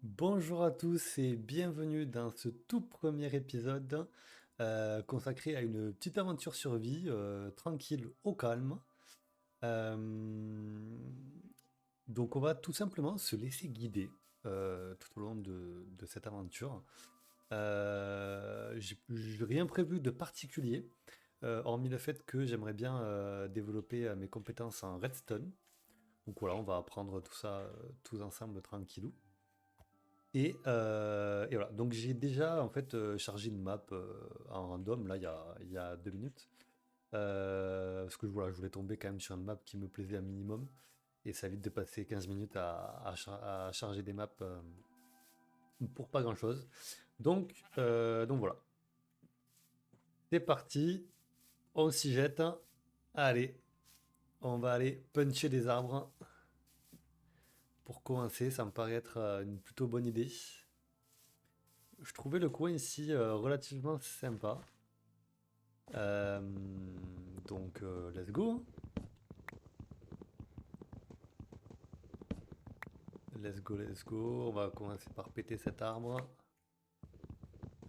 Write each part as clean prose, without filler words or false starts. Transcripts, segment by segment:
Bonjour à tous et bienvenue dans ce tout premier épisode consacré à une petite aventure survie tranquille au calme. Euh, donc on va tout simplement se laisser guider tout au long de cette aventure. J'ai rien prévu de particulier, hormis le fait que j'aimerais bien développer mes compétences en redstone. Donc voilà, on va apprendre tout ça tous ensemble tranquillou. Et voilà, donc j'ai déjà en fait chargé une map en random là il y a 2 minutes. Parce que voilà, je voulais tomber quand même sur une map qui me plaisait un minimum. Et ça évite de passer 15 minutes à charger des maps pour pas grand chose. Donc voilà, c'est parti, on s'y jette. Allez, on va aller puncher des arbres. Pour commencer, ça me paraît être une plutôt bonne idée. Je trouvais le coin ici relativement sympa. Euh, donc, let's go, hein. Let's go, let's go. On va commencer par péter cet arbre.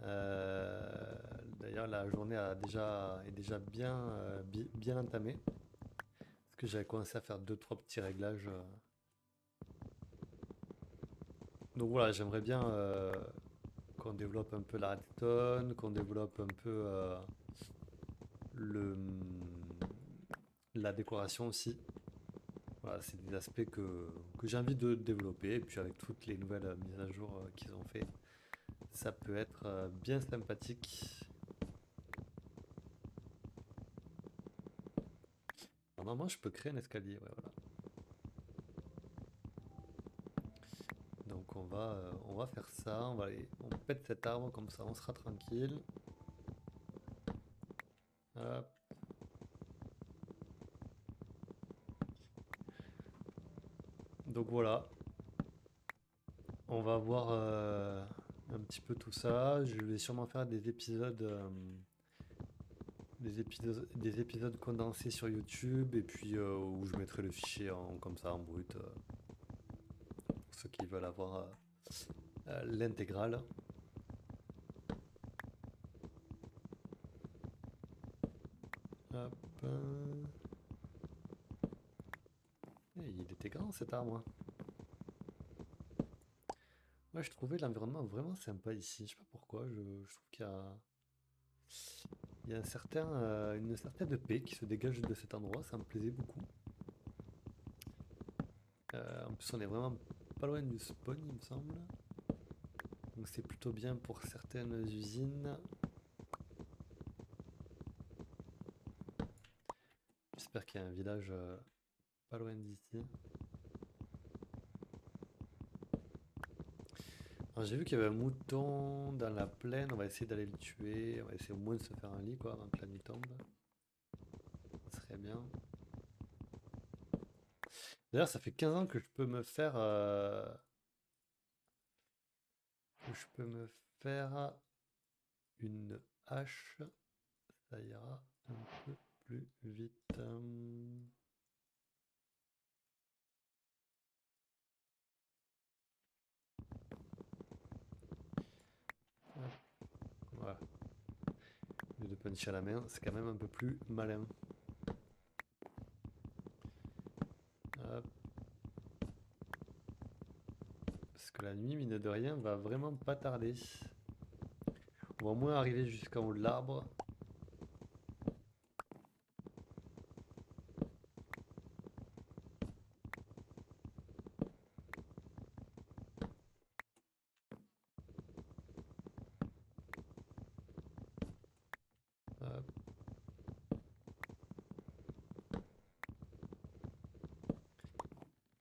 Euh, D'ailleurs, la journée est déjà bien, bien entamée. Parce que j'avais commencé à faire deux trois petits réglages. Donc voilà, j'aimerais bien qu'on développe un peu la redstone, qu'on développe un peu le, la décoration aussi. Voilà, c'est des aspects que j'ai envie de développer. Et puis avec toutes les nouvelles mises à jour qu'ils ont fait, ça peut être bien sympathique. Normalement, je peux créer un escalier. Ouais, voilà. Donc on va faire ça. On pète cet arbre comme ça, on sera tranquille. Hop. Donc voilà, on va voir un petit peu tout ça. Je vais sûrement faire des épisodes condensés sur YouTube et puis où je mettrai le fichier comme ça en brut pour ceux qui veulent avoir l'intégrale. Hop. Il était grand cet arbre, hein. Moi, je trouvais l'environnement vraiment sympa ici. Je sais pas pourquoi. Je trouve il y a une certaine paix qui se dégage de cet endroit. Ça me plaisait beaucoup. En plus, on est vraiment pas loin du spawn, il me semble. Donc, c'est plutôt bien pour certaines usines. J'espère qu'il y a un village pas loin d'ici. Alors, j'ai vu qu'il y avait un mouton dans la plaine. On va essayer d'aller le tuer. On va essayer au moins de se faire un lit quoi, avant que la nuit tombe. Ça serait bien. D'ailleurs, ça fait 15 ans que je peux me faire une hache. Ça ira un peu plus vite. Hop, voilà. Au lieu de puncher à la main, c'est quand même un peu plus malin. Hop. Parce que la nuit, mine de rien, va vraiment pas tarder. On va au moins arriver jusqu'en haut de l'arbre. Hop.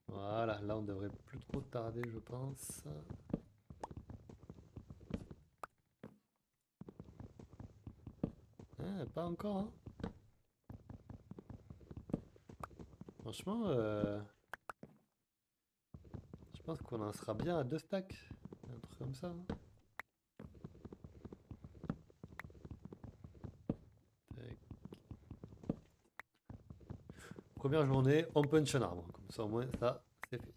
Voilà, là on devrait plus trop tarder, je pense. Ah, pas encore, hein. Franchement, je pense qu'on en sera bien à 2 stacks. Un truc comme ça, hein. Tac. Première journée, on punch un arbre. Comme ça, au moins, ça, c'est fait.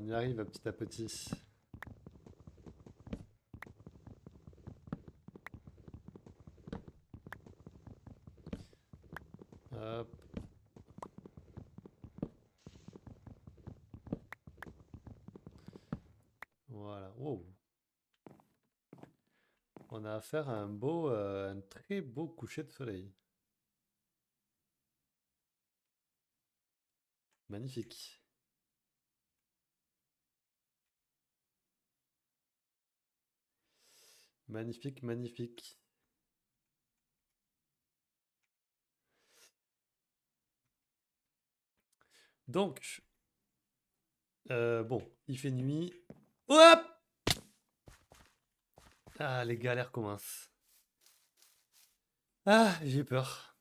On y arrive petit à petit. Hop. Voilà. Wow. On a affaire à un très beau coucher de soleil. Magnifique. Magnifique, magnifique. Donc, bon, il fait nuit. Hop! Ah, les galères commencent. Ah, j'ai peur.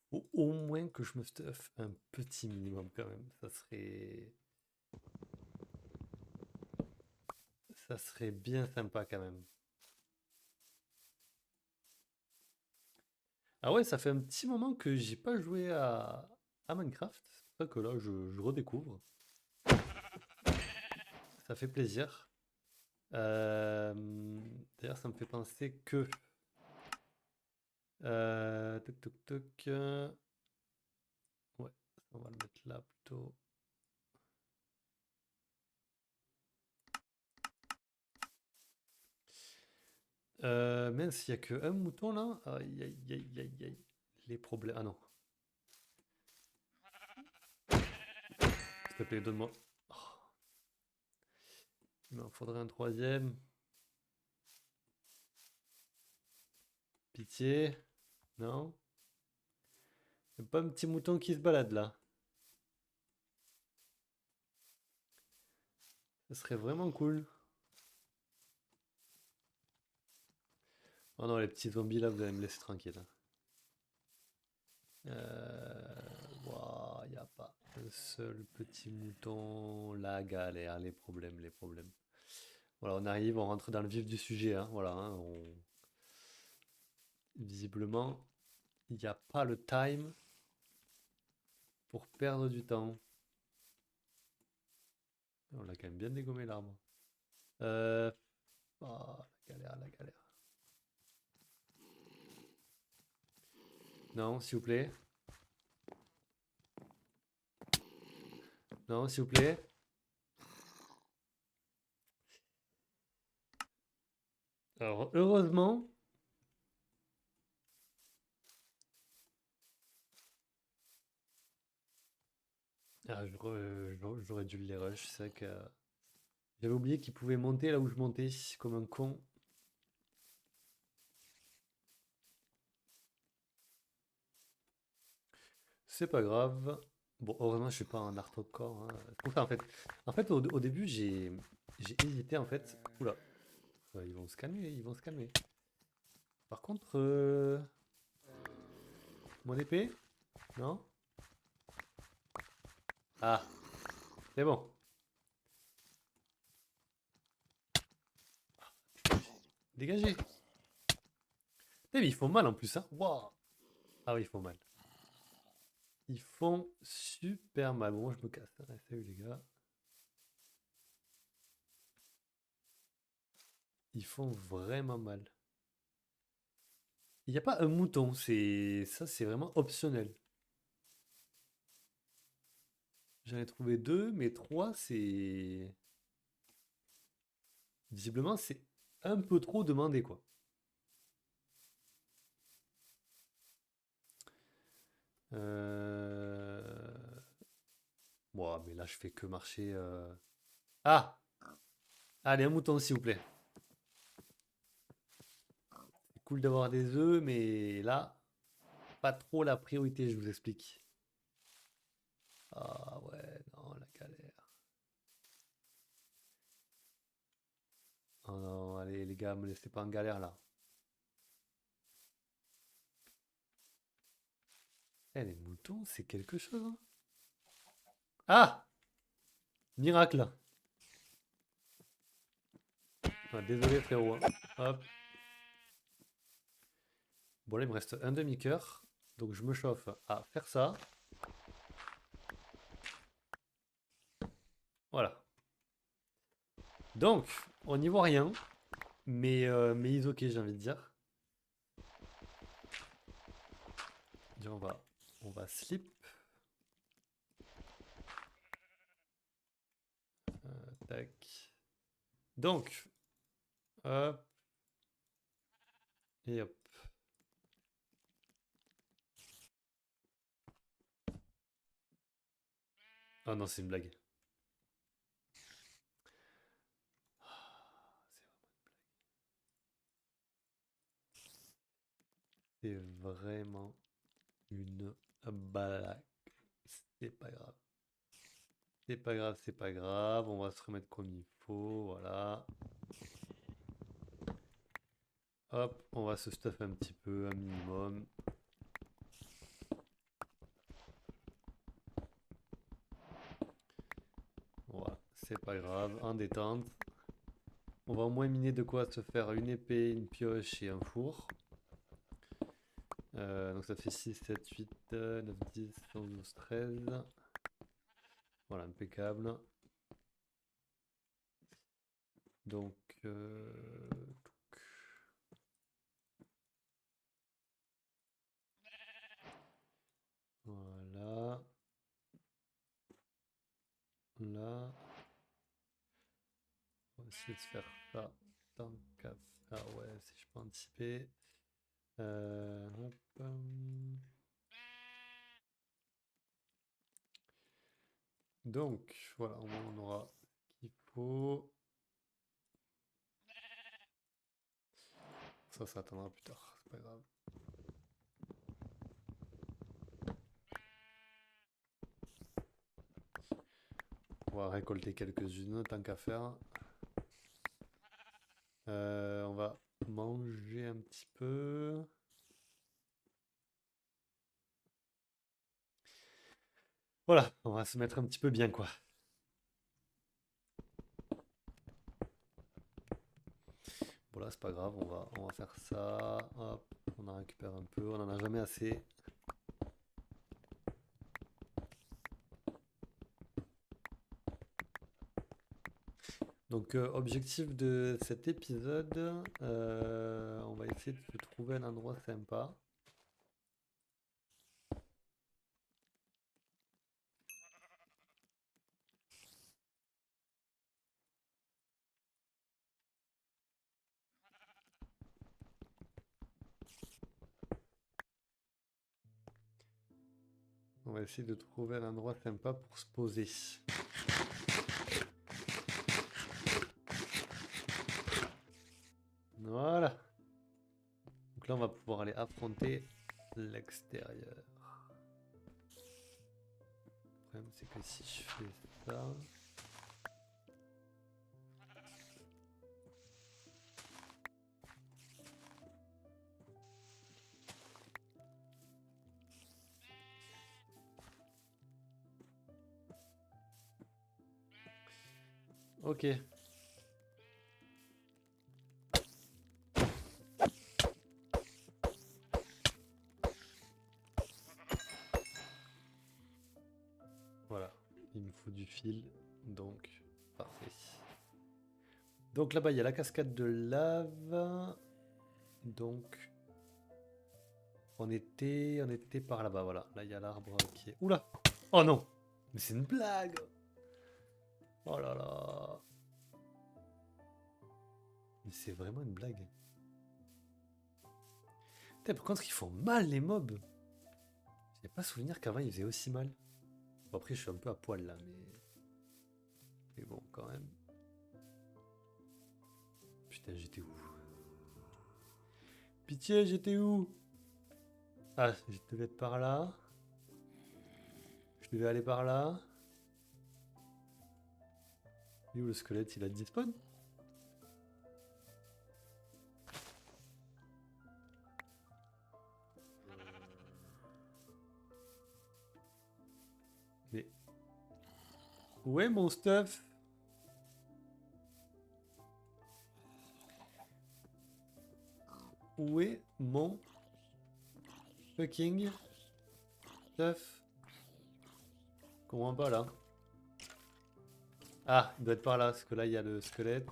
Faut au moins que je me stuff un petit minimum quand même. Ça serait bien sympa quand même. Ah ouais, ça fait un petit moment que j'ai pas joué à Minecraft. C'est pour ça que là, je redécouvre. Ça fait plaisir. D'ailleurs, ça me fait penser que... Toc toc toc. Ouais, on va le mettre là plutôt. Mince, il n'y a que un mouton là. Aïe aïe aïe aïe aïe. Les problèmes. Ah non. S'il te plaît, donne-moi. Oh, il m'en faudrait un troisième. Pitié. Non? Y a pas un petit mouton qui se balade là. Ce serait vraiment cool. Oh non, les petits zombies là, vous allez me laisser tranquille, hein. Ouah, y a pas un seul petit mouton. La galère, les problèmes, les problèmes. Voilà, on arrive, on rentre dans le vif du sujet, hein, voilà, hein, visiblement, il n'y a pas le time pour perdre du temps. On l'a quand même bien dégommé l'arbre. Euh... ah, la galère, la galère. Non, s'il vous plaît. Non, s'il vous plaît. Alors, heureusement. Ah, j'aurais dû les rush. C'est vrai que j'avais oublié qu'il pouvait monter là où je montais, comme un con. C'est pas grave. Bon, heureusement, je suis pas un hardcore, hein. C'est pour ça, en fait, au début, j'ai hésité en fait. Oula, ils vont se calmer, ils vont se calmer. Par contre, mon épée? Non? Ah, c'est bon. Dégagez. Eh, mais ils font mal en plus, hein. Waouh. Ah oui, ils font mal. Ils font super mal. Bon, moi, je me casse, hein. Salut les gars. Ils font vraiment mal. Il n'y a pas un mouton, c'est vraiment optionnel. J'en ai trouvé deux, mais trois, c'est... Visiblement, c'est un peu trop demandé, quoi. Euh... Bon, mais là, je fais que marcher... Ah! Allez, un mouton, s'il vous plaît. C'est cool d'avoir des œufs, mais là, pas trop la priorité, je vous explique. Ah ouais, non, la galère. Oh non, allez, les gars, me laissez pas en galère, là. Eh, les moutons, c'est quelque chose, hein. Ah! Miracle! Ah, désolé, frérot, hein. Hop. Bon, là, il me reste un demi-cœur. Donc, je me chauffe à faire ça. Voilà. Donc, on n'y voit rien, mais is ok, j'ai envie de dire. Et on va slip. Tac. Donc, hop, et hop. Ah non, c'est une blague. C'est vraiment une blague. C'est pas grave. C'est pas grave, c'est pas grave. On va se remettre comme il faut. Voilà. Hop, on va se stuffer un petit peu, un minimum. Voilà, c'est pas grave. En détente. On va au moins miner de quoi se faire une épée, une pioche et un four. Donc ça fait 6, 7, 8, 9, 10, 11, 12, 13. Voilà, impeccable. Donc, voilà. Là, on va essayer de faire ça tant qu'à faire. Ouais, si je peux anticiper. Hop. Donc, voilà, au moins on aura ce qu'il faut. Ça attendra plus tard, c'est pas grave. On va récolter quelques-unes tant qu'à faire. On va manger un petit peu. Voilà, on va se mettre un petit peu bien, quoi. Voilà, c'est pas grave, on va faire ça. Hop, on en récupère un peu, on en a jamais assez. Donc, objectif de cet épisode, on va essayer de se trouver un endroit sympa. On va essayer de trouver un endroit sympa pour se poser. Voilà. Donc là, on va pouvoir aller affronter l'extérieur. Le problème, c'est que si je fais ça... Ok. Voilà. Il me faut du fil. Donc, parfait. Donc là-bas, il y a la cascade de lave. Donc, on était par là-bas, voilà. Là, il y a l'arbre qui est... Oula! Oh non! Mais c'est une blague! Oh là là! Mais c'est vraiment une blague. Putain, par contre, ils font mal, les mobs! J'ai pas souvenir qu'avant, ils faisaient aussi mal. Bon, après, je suis un peu à poil, là, mais... Mais bon, quand même. Putain, j'étais où? Pitié, j'étais où? Ah, je devais être par là. Je devais aller par là. Et où le squelette, il a disparu? Mais où est mon stuff? Où est mon fucking stuff? Je comprends pas là. Ah, il doit être par là, parce que là, il y a le squelette.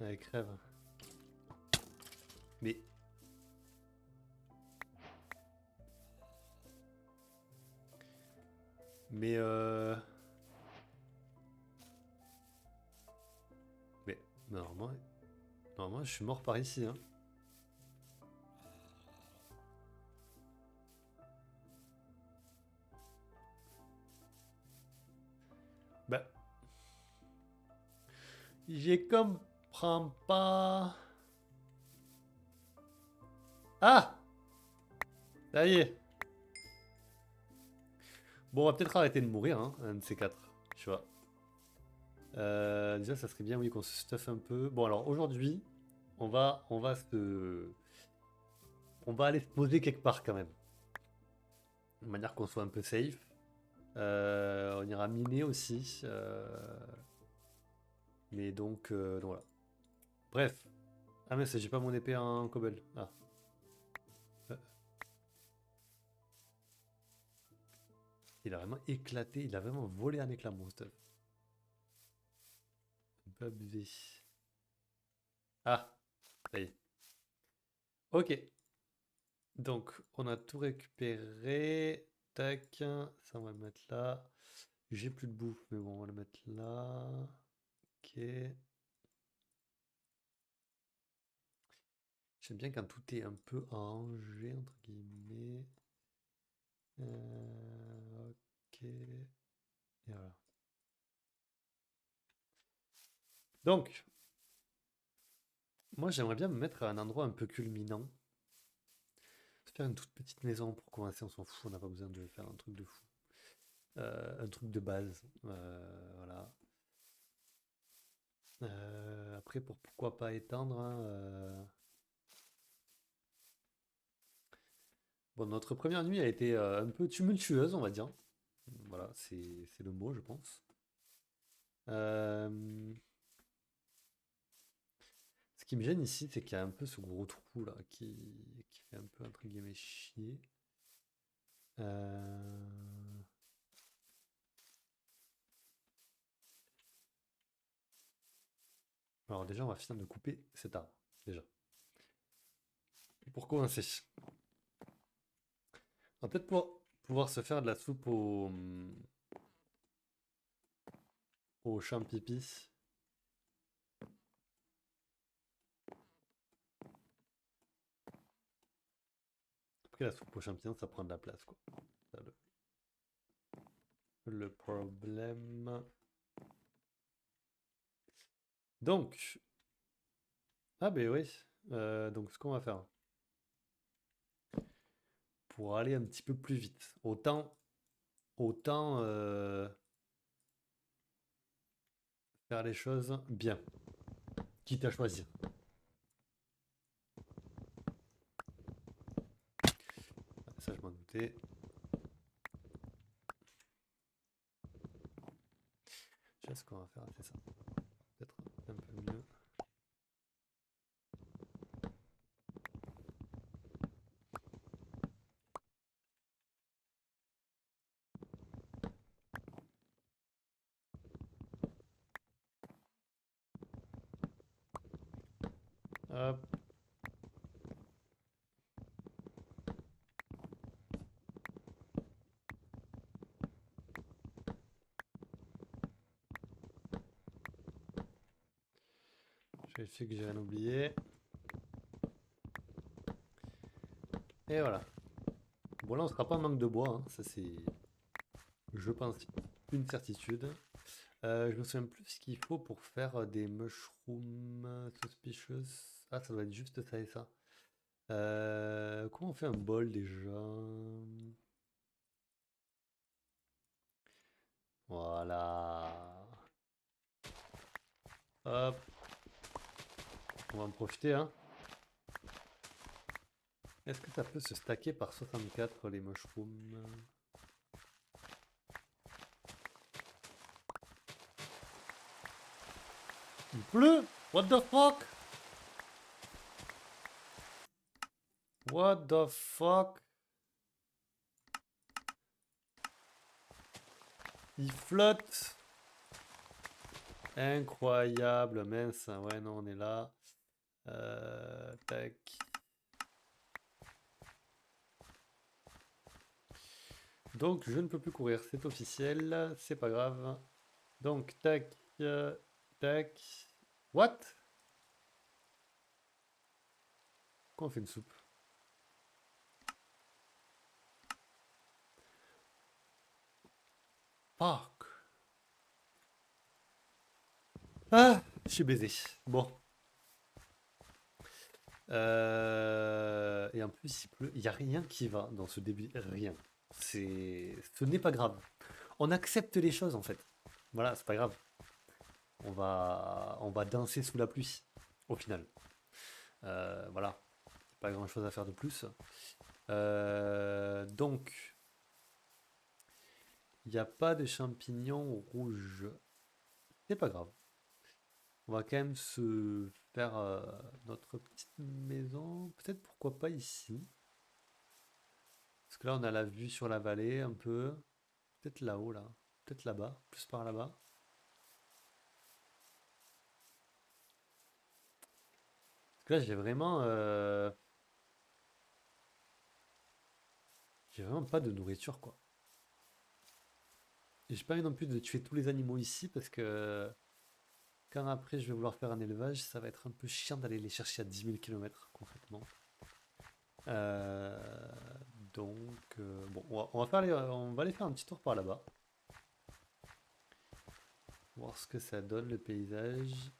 Allez, crève. Mais... Mais Mais normalement, je suis mort par ici, hein. Bah, je comprends pas. Ah! Ça y est. Bon, on va peut-être arrêter de mourir, hein, un de ces quatre, tu vois. Déjà, ça serait bien, oui, qu'on se stuff un peu. Bon, alors aujourd'hui, on va aller se poser quelque part quand même, de manière qu'on soit un peu safe. On ira miner aussi, mais donc voilà. Bref. Ah mais j'ai pas mon épée en cobble. Ah. Euh, Il a vraiment éclaté, il a vraiment volé un éclat mon stuff. Un peu abusé. Ah, ça y est. Ok. Donc, on a tout récupéré. Tac. Ça, on va le mettre là. J'ai plus de bouffe, mais bon, on va le mettre là. Ok. J'aime bien quand tout est un peu arrangé, entre guillemets. Ok. Et voilà. Donc, moi, j'aimerais bien me mettre à un endroit un peu culminant. Se faire une toute petite maison pour commencer, on s'en fout, on n'a pas besoin de faire un truc de fou. Un truc de base. Voilà. Après, pourquoi pas étendre, hein, Bon, notre première nuit a été un peu tumultueuse, on va dire. Voilà, c'est le mot, je pense. Euh, Ce qui me gêne ici, c'est qu'il y a un peu ce gros trou là qui fait un peu entre guillemets chier. Euh, Alors déjà, on va finir de couper cet arbre. Déjà. Pour commencer. On va peut-être pouvoir se faire de la soupe au champipi. Après, la soupe aux champignons, ça prend de la place, quoi. Ça, le problème. Donc, ah ben oui. Donc, ce qu'on va faire, pour aller un petit peu plus vite, autant faire les choses bien, quitte à choisir. Ça, je m'en doutais. Je sais ce qu'on va faire, c'est ça. Peut-être un peu mieux. Hop. Je vérifie que j'ai rien oublié. Et voilà. Bon, là, on sera pas en manque de bois, hein. Ça, c'est, je pense, une certitude. Je me souviens plus ce qu'il faut pour faire des mushrooms suspicious. Ah, ça doit être juste ça et ça. Comment on fait un bol déjà? Voilà. Hop, on va en profiter, hein. Est-ce que ça peut se stacker par 64 les mushrooms? Il pleut? What the fuck? What the fuck? Il flotte. Incroyable, mince. Ouais, non, on est là. Tac. Donc, je ne peux plus courir, c'est officiel, c'est pas grave. Donc, tac, tac. What? Pourquoi on fait une soupe? Fuck. Ah, je suis baisé. Bon. Et en plus, il pleut. Il n'y a rien qui va dans ce début. Rien. Ce n'est pas grave. On accepte les choses en fait. Voilà, c'est pas grave. On va danser sous la pluie, au final. Voilà. Pas grand chose à faire de plus. Donc, il n'y a pas de champignons rouges. C'est pas grave. On va quand même se faire notre petite maison. Peut-être pourquoi pas ici. Parce que là, on a la vue sur la vallée un peu. Peut-être là-haut, là. Peut-être là-bas. Plus par là-bas. Parce que là, j'ai vraiment pas de nourriture, quoi. Et j'ai pas envie non plus de tuer tous les animaux ici parce que quand après je vais vouloir faire un élevage, ça va être un peu chiant d'aller les chercher à 10 000 km concrètement. Euh, bon, on va aller faire un petit tour par là-bas. Voir ce que ça donne le paysage.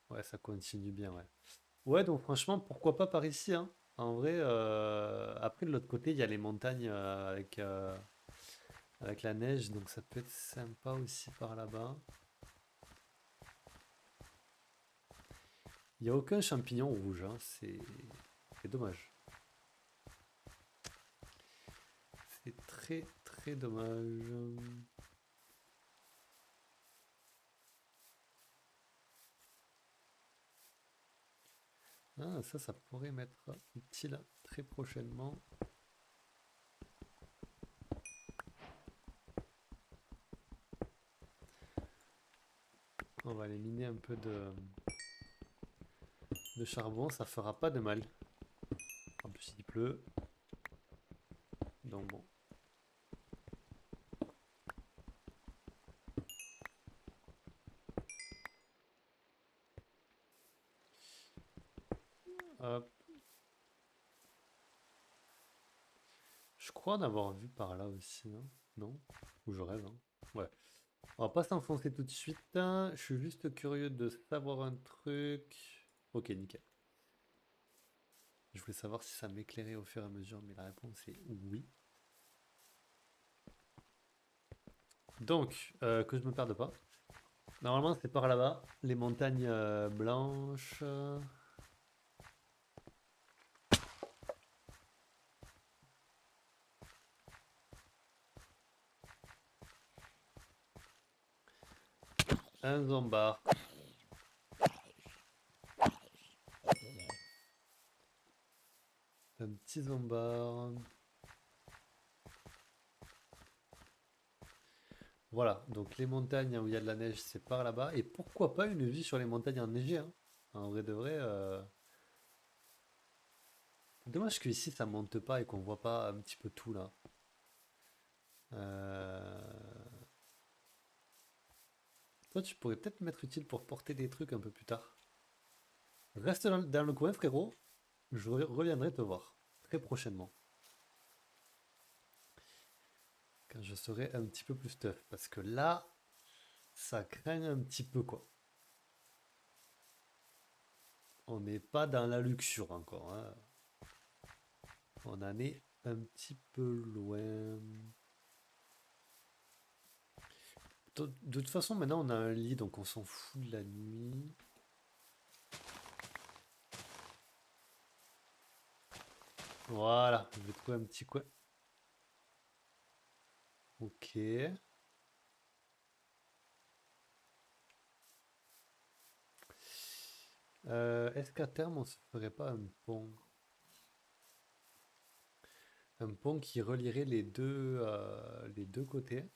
Ouais, ça continue bien, ouais. Ouais, donc franchement, pourquoi pas par ici, hein. En vrai, après de l'autre côté, il y a les montagnes avec la neige, donc ça peut être sympa aussi par là-bas. Il n'y a aucun champignon rouge, hein, c'est dommage. C'est très très dommage. Ah, ça pourrait m'être utile très prochainement. On va aller miner un peu de charbon, ça fera pas de mal. En plus, il pleut, donc bon. Hop. Je crois en avoir vu par là aussi, hein. Non? Ou je rêve, hein. Ouais. On va pas s'enfoncer tout de suite, hein. Je suis juste curieux de savoir un truc. Ok, nickel. Je voulais savoir si ça m'éclairait au fur et à mesure, mais la réponse est oui. Donc, que je me perde pas. Normalement, c'est par là-bas, les montagnes blanches. Un zombard. Un petit zombard. Voilà, donc les montagnes où il y a de la neige, c'est par là-bas. Et pourquoi pas une vue sur les montagnes enneigées, hein. En vrai de vrai. Dommage qu'ici ça monte pas et qu'on voit pas un petit peu tout là. Euh, Toi, tu pourrais peut-être m'être utile pour porter des trucs un peu plus tard. Reste dans le coin, frérot. Je reviendrai te voir très prochainement. Quand je serai un petit peu plus stuff. Parce que là, ça craint un petit peu quoi. On n'est pas dans la luxure encore, hein. On en est un petit peu loin. De toute façon, maintenant on a un lit, donc on s'en fout de la nuit. Voilà, je vais trouver un petit coin. Ok. Est-ce qu'à terme, on se ferait pas un pont? Un pont qui relierait les deux côtés?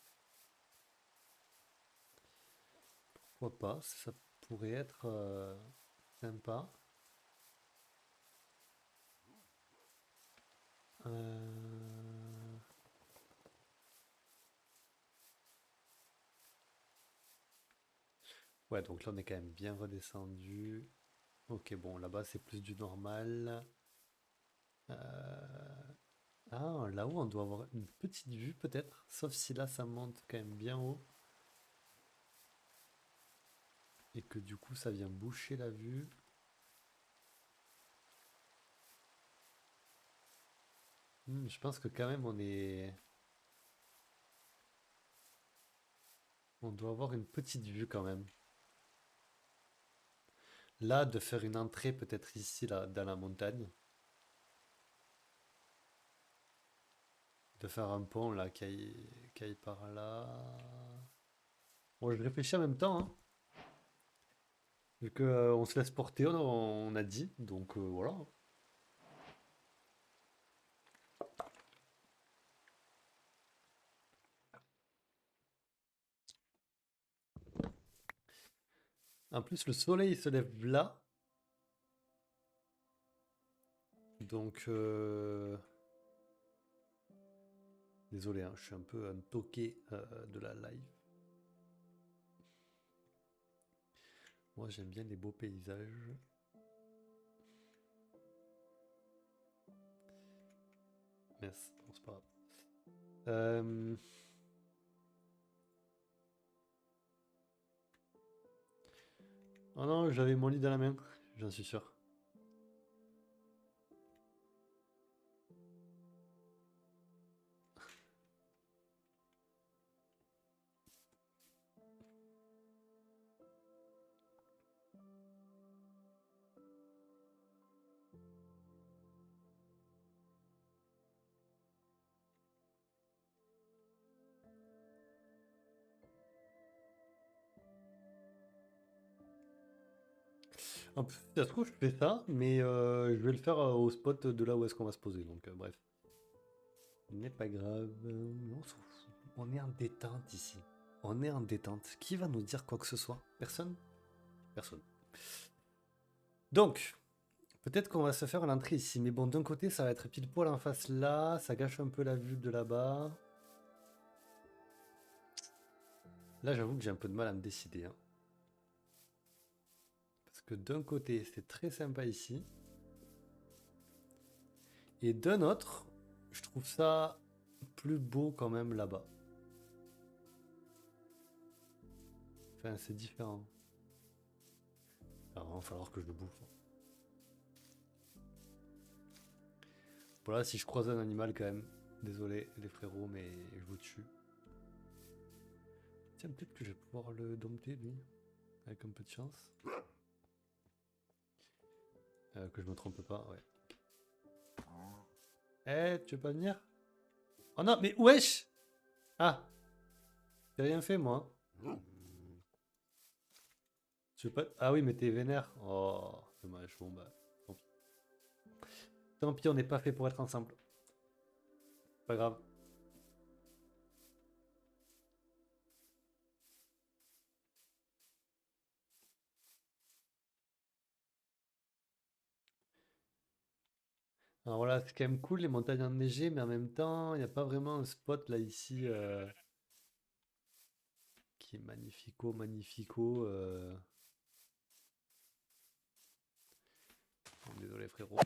Pourquoi pas? Ça pourrait être sympa. Euh, Ouais, donc là, on est quand même bien redescendu. Ok, bon, là-bas, c'est plus du normal. Euh, Ah, là-haut, on doit avoir une petite vue, peut-être. Sauf si là, ça monte quand même bien haut. Et que du coup, ça vient boucher la vue. Je pense que quand même, on doit avoir une petite vue quand même. Là, de faire une entrée peut-être ici, là, dans la montagne. De faire un pont, là, qui aille par là. Bon, je réfléchis en même temps, hein. Vu que, on se laisse porter, on a dit. Donc, voilà. En plus, le soleil se lève là. Donc, désolé, hein, je suis un peu un toqué de la live. Moi, j'aime bien les beaux paysages. Merci, bon, c'est pas grave. Euh, Oh non, j'avais mon lit dans la main, j'en suis sûr. En plus, si ça se trouve, je fais ça, mais je vais le faire au spot de là où est-ce qu'on va se poser. Donc, bref. Ce n'est pas grave. On s'en fout. On est en détente ici. On est en détente. Qui va nous dire quoi que ce soit? Personne? Personne. Donc, peut-être qu'on va se faire l'entrée ici. Mais bon, d'un côté, ça va être pile poil en face là. Ça gâche un peu la vue de là-bas. Là, j'avoue que j'ai un peu de mal à me décider, hein. Parce que d'un côté, c'est très sympa ici. Et d'un autre, je trouve ça plus beau quand même là-bas. Enfin, c'est différent. Alors, il va falloir que je le bouffe. Voilà, si je croise un animal quand même. Désolé les frérots, mais je vous tue. Tiens, peut-être que je vais pouvoir le dompter lui. Avec un peu de chance. Que je me trompe pas, ouais. Eh, tu veux pas venir? Oh non, mais wesh! Ah, j'ai rien fait moi. Tu veux pas. Ah oui, mais t'es vénère. Oh, dommage. Bon bah, tant pis. Tant pis, on n'est pas fait pour être ensemble. Pas grave. Alors voilà, c'est quand même cool les montagnes enneigées, mais en même temps, il n'y a pas vraiment un spot là ici qui est magnifico, magnifico. Oh, désolé frérot.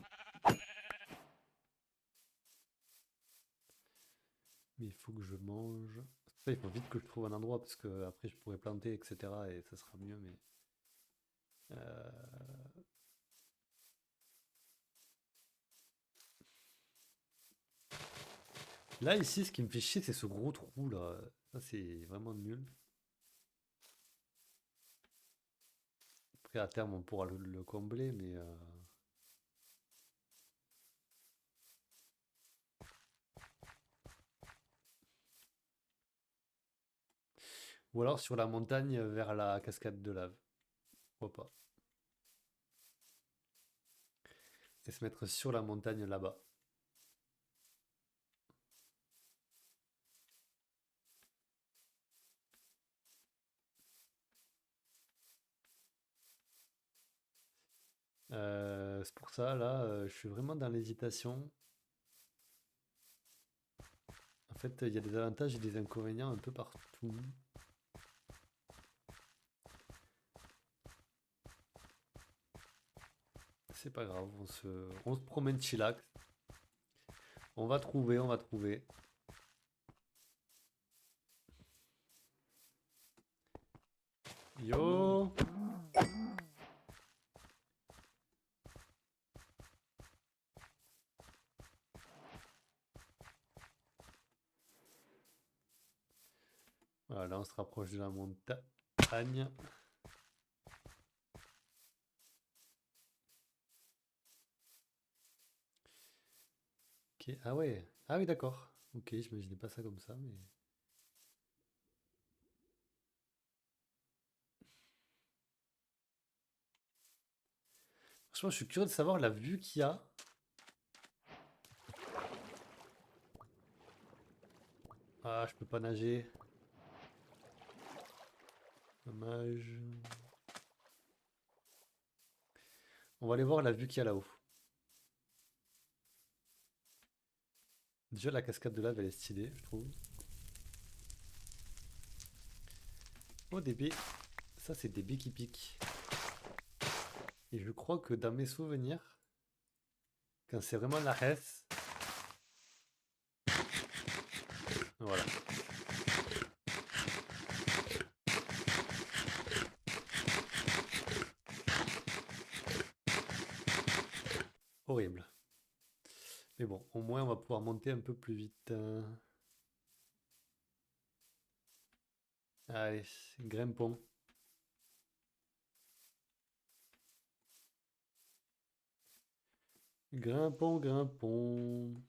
Mais il faut que je mange. Ça, il faut vite que je trouve un endroit parce que après je pourrais planter, etc. Et ça sera mieux. Mais euh, là ici, ce qui me fait chier, c'est ce gros trou là. Ça, c'est vraiment nul. Après, à terme, on pourra le combler, mais ou alors sur la montagne vers la cascade de lave. Pourquoi pas. et se mettre sur la montagne là-bas. C'est pour ça, là, je suis vraiment dans l'hésitation. En fait, il y a des avantages et des inconvénients un peu partout. C'est pas grave, on se promène chillax. On va trouver, on va trouver. Yo! Voilà, là on se rapproche de la montagne. Ok, ah ouais, ah oui d'accord. Ok, j'imaginais pas ça comme ça, mais... Franchement, je suis curieux de savoir la vue qu'il y a. Ah, je peux pas nager. Dommage. On va aller voir la vue qu'il y a là-haut. Déjà, la cascade de lave, elle est stylée, je trouve. Oh, des baies. Ça, c'est des baies qui piquent. Et je crois que dans mes souvenirs, quand c'est vraiment la Hesse, voilà. Horrible. Mais bon, au moins, on va pouvoir monter un peu plus vite. Allez, grimpons. Grimpons, grimpons.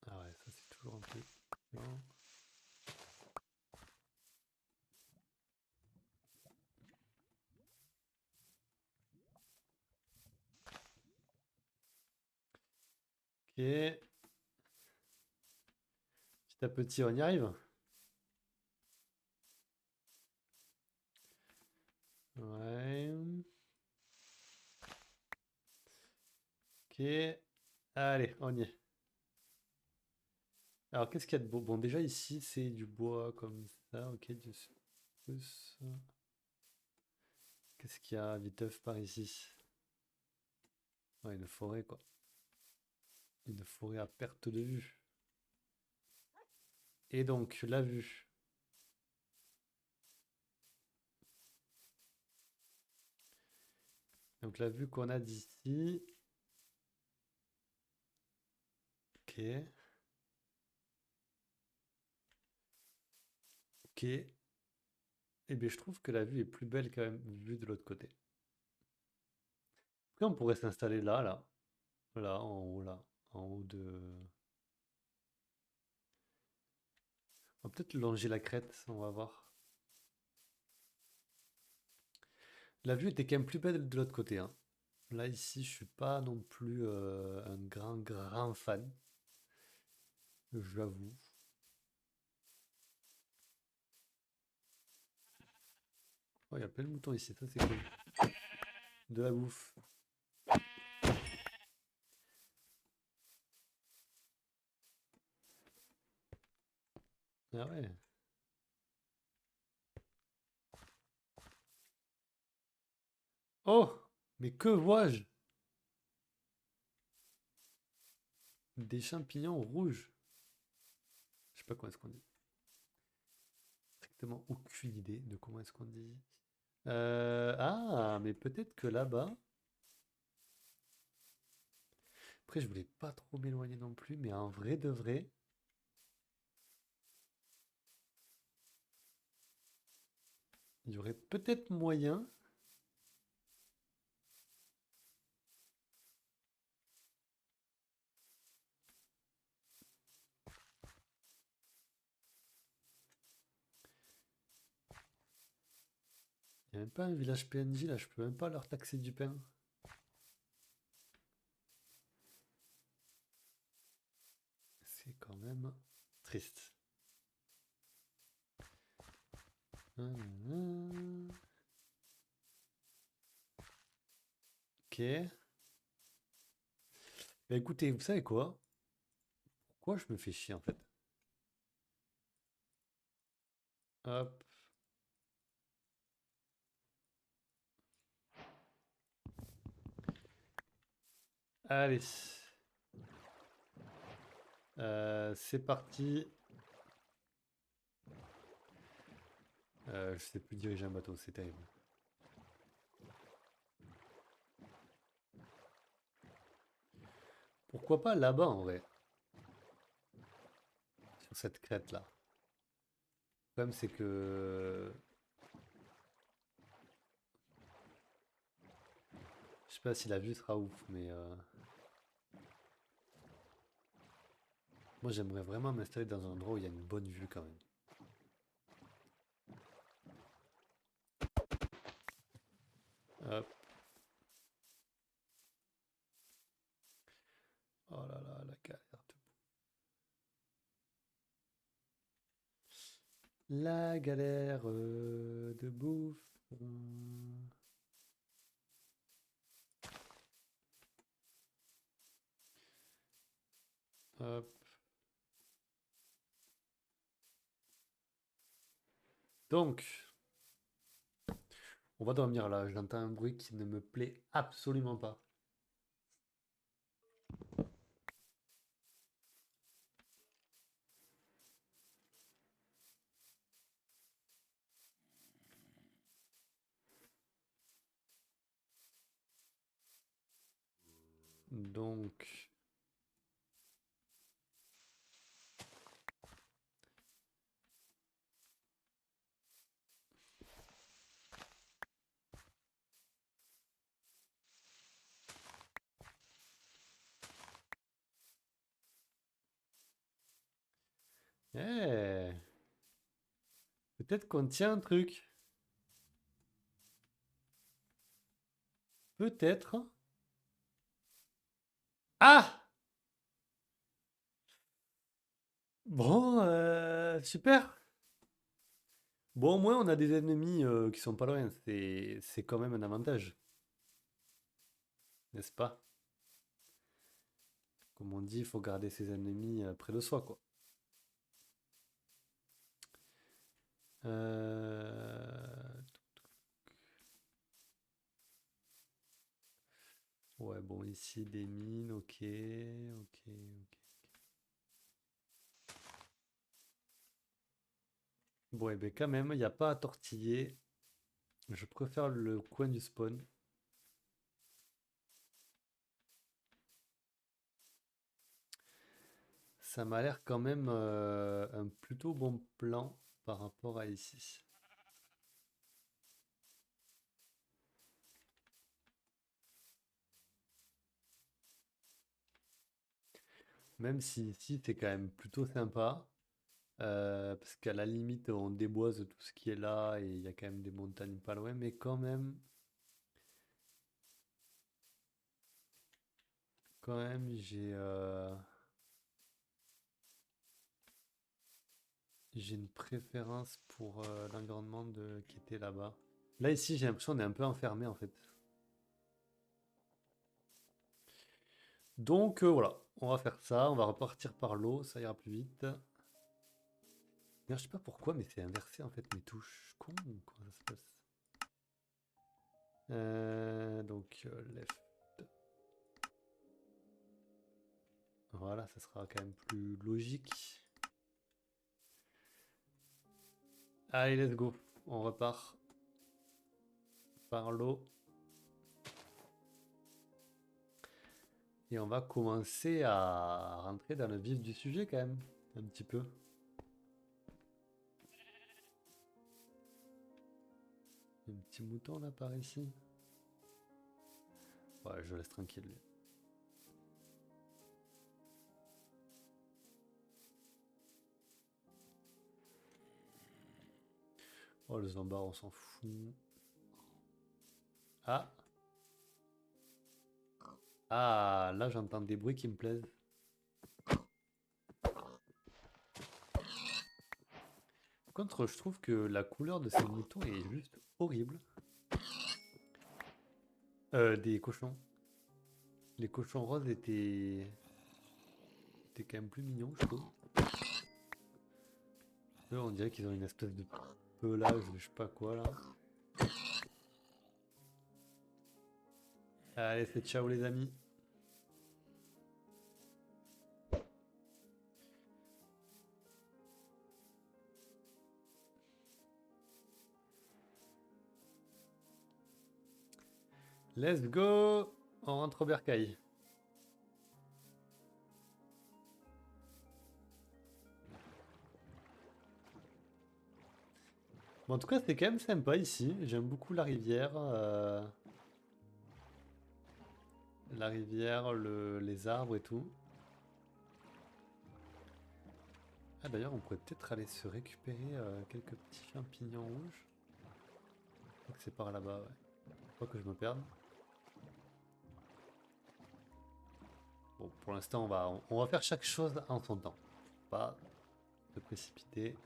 Ah ouais, ça c'est toujours un peu chiant. Ok. Petit à petit, on y arrive. Ouais. Ok. Allez, on y est. Alors, qu'est-ce qu'il y a de beau? Bon, déjà ici, c'est du bois comme ça. Ok, du spruce. Qu'est-ce qu'il y a viteuf par ici? Ouais, une forêt, quoi. Une forêt à perte de vue. Et donc, la vue. Donc, la vue qu'on a d'ici. Ok. Ok. Eh bien, je trouve que la vue est plus belle quand même, vue de l'autre côté. Après, on pourrait s'installer là, là. Là, en haut, là. En haut de... On va peut-être longer la crête, on va voir. La vue était quand même plus belle de l'autre côté, hein. Là, ici, je suis pas non plus un grand fan, j'avoue. Oh, il y a plein de moutons ici, ça c'est cool. De la bouffe. Ah ouais. Oh! Mais que vois-je? Des champignons rouges. Je sais pas comment est-ce qu'on dit. Strictement aucune idée de comment est-ce qu'on dit. Ah, mais peut-être que là-bas. Après, je voulais pas trop m'éloigner non plus, mais en vrai de vrai, il y aurait peut-être moyen. a même pas un village PNJ là, je peux même pas leur taxer du pain. C'est quand même triste. Ok. Bah écoutez, vous savez quoi? Pourquoi je me fais chier en fait? Hop. Allez. C'est parti. Je sais plus diriger un bateau, c'est terrible. Pourquoi pas là-bas en vrai? Sur cette crête là. Le problème c'est que... Je sais pas si la vue sera ouf, mais... Moi j'aimerais vraiment m'installer dans un endroit où il y a une bonne vue quand même. Hop. Oh là là, la galère de... La galère de bouffe. Hop. Donc, on va dormir là. J'entends un bruit qui ne me plaît absolument pas. Donc... Eh, peut-être qu'on tient un truc. Peut-être. Ah! Bon, super. Bon, au moins, on a des ennemis qui sont pas loin. C'est quand même un avantage, n'est-ce pas? Comme on dit, il faut garder ses ennemis près de soi, quoi. Euh, Ouais, bon, ici, des mines, ok, ok, ok. Bon, et ben quand même, il n'y a pas à tortiller. Je préfère le coin du spawn. Ça m'a l'air quand même un plutôt bon plan par rapport à ici. Même si ici, c'est quand même plutôt sympa. Parce qu'à la limite, on déboise tout ce qui est là et il y a quand même des montagnes pas loin. Mais quand même, j'ai une préférence pour l'environnement qui était là-bas. Là, ici, j'ai l'impression qu'on est un peu enfermé en fait. Donc voilà, on va faire ça. On va repartir par l'eau, ça ira plus vite. D'ailleurs, je sais pas pourquoi, mais c'est inversé en fait mes touches. Con, ou comment ça se passe? Donc left. Voilà, ça sera quand même plus logique. Allez, let's go. On repart par l'eau. Et on va commencer à rentrer dans le vif du sujet quand même. Un petit peu. Un petit mouton là par ici. Ouais, je laisse tranquille lui. Oh, le zombard, on s'en fout. Ah. Ah, là j'entends des bruits qui me plaisent. Par contre, je trouve que la couleur de ces moutons est juste horrible. Des cochons. Les cochons roses étaient quand même plus mignons, je trouve. Eux, on dirait qu'ils ont une espèce de pelage, je sais pas quoi là. Allez, c'est ciao les amis. Let's go! On rentre au bercail. Bon, en tout cas, c'était quand même sympa ici. J'aime beaucoup la rivière. La rivière, les arbres et tout. Ah, d'ailleurs, on pourrait peut-être aller se récupérer quelques petits champignons rouges. Je crois que c'est par là-bas, ouais. Faut pas que je me perde. Bon, pour l'instant, on va faire chaque chose en son temps. Pas se précipiter.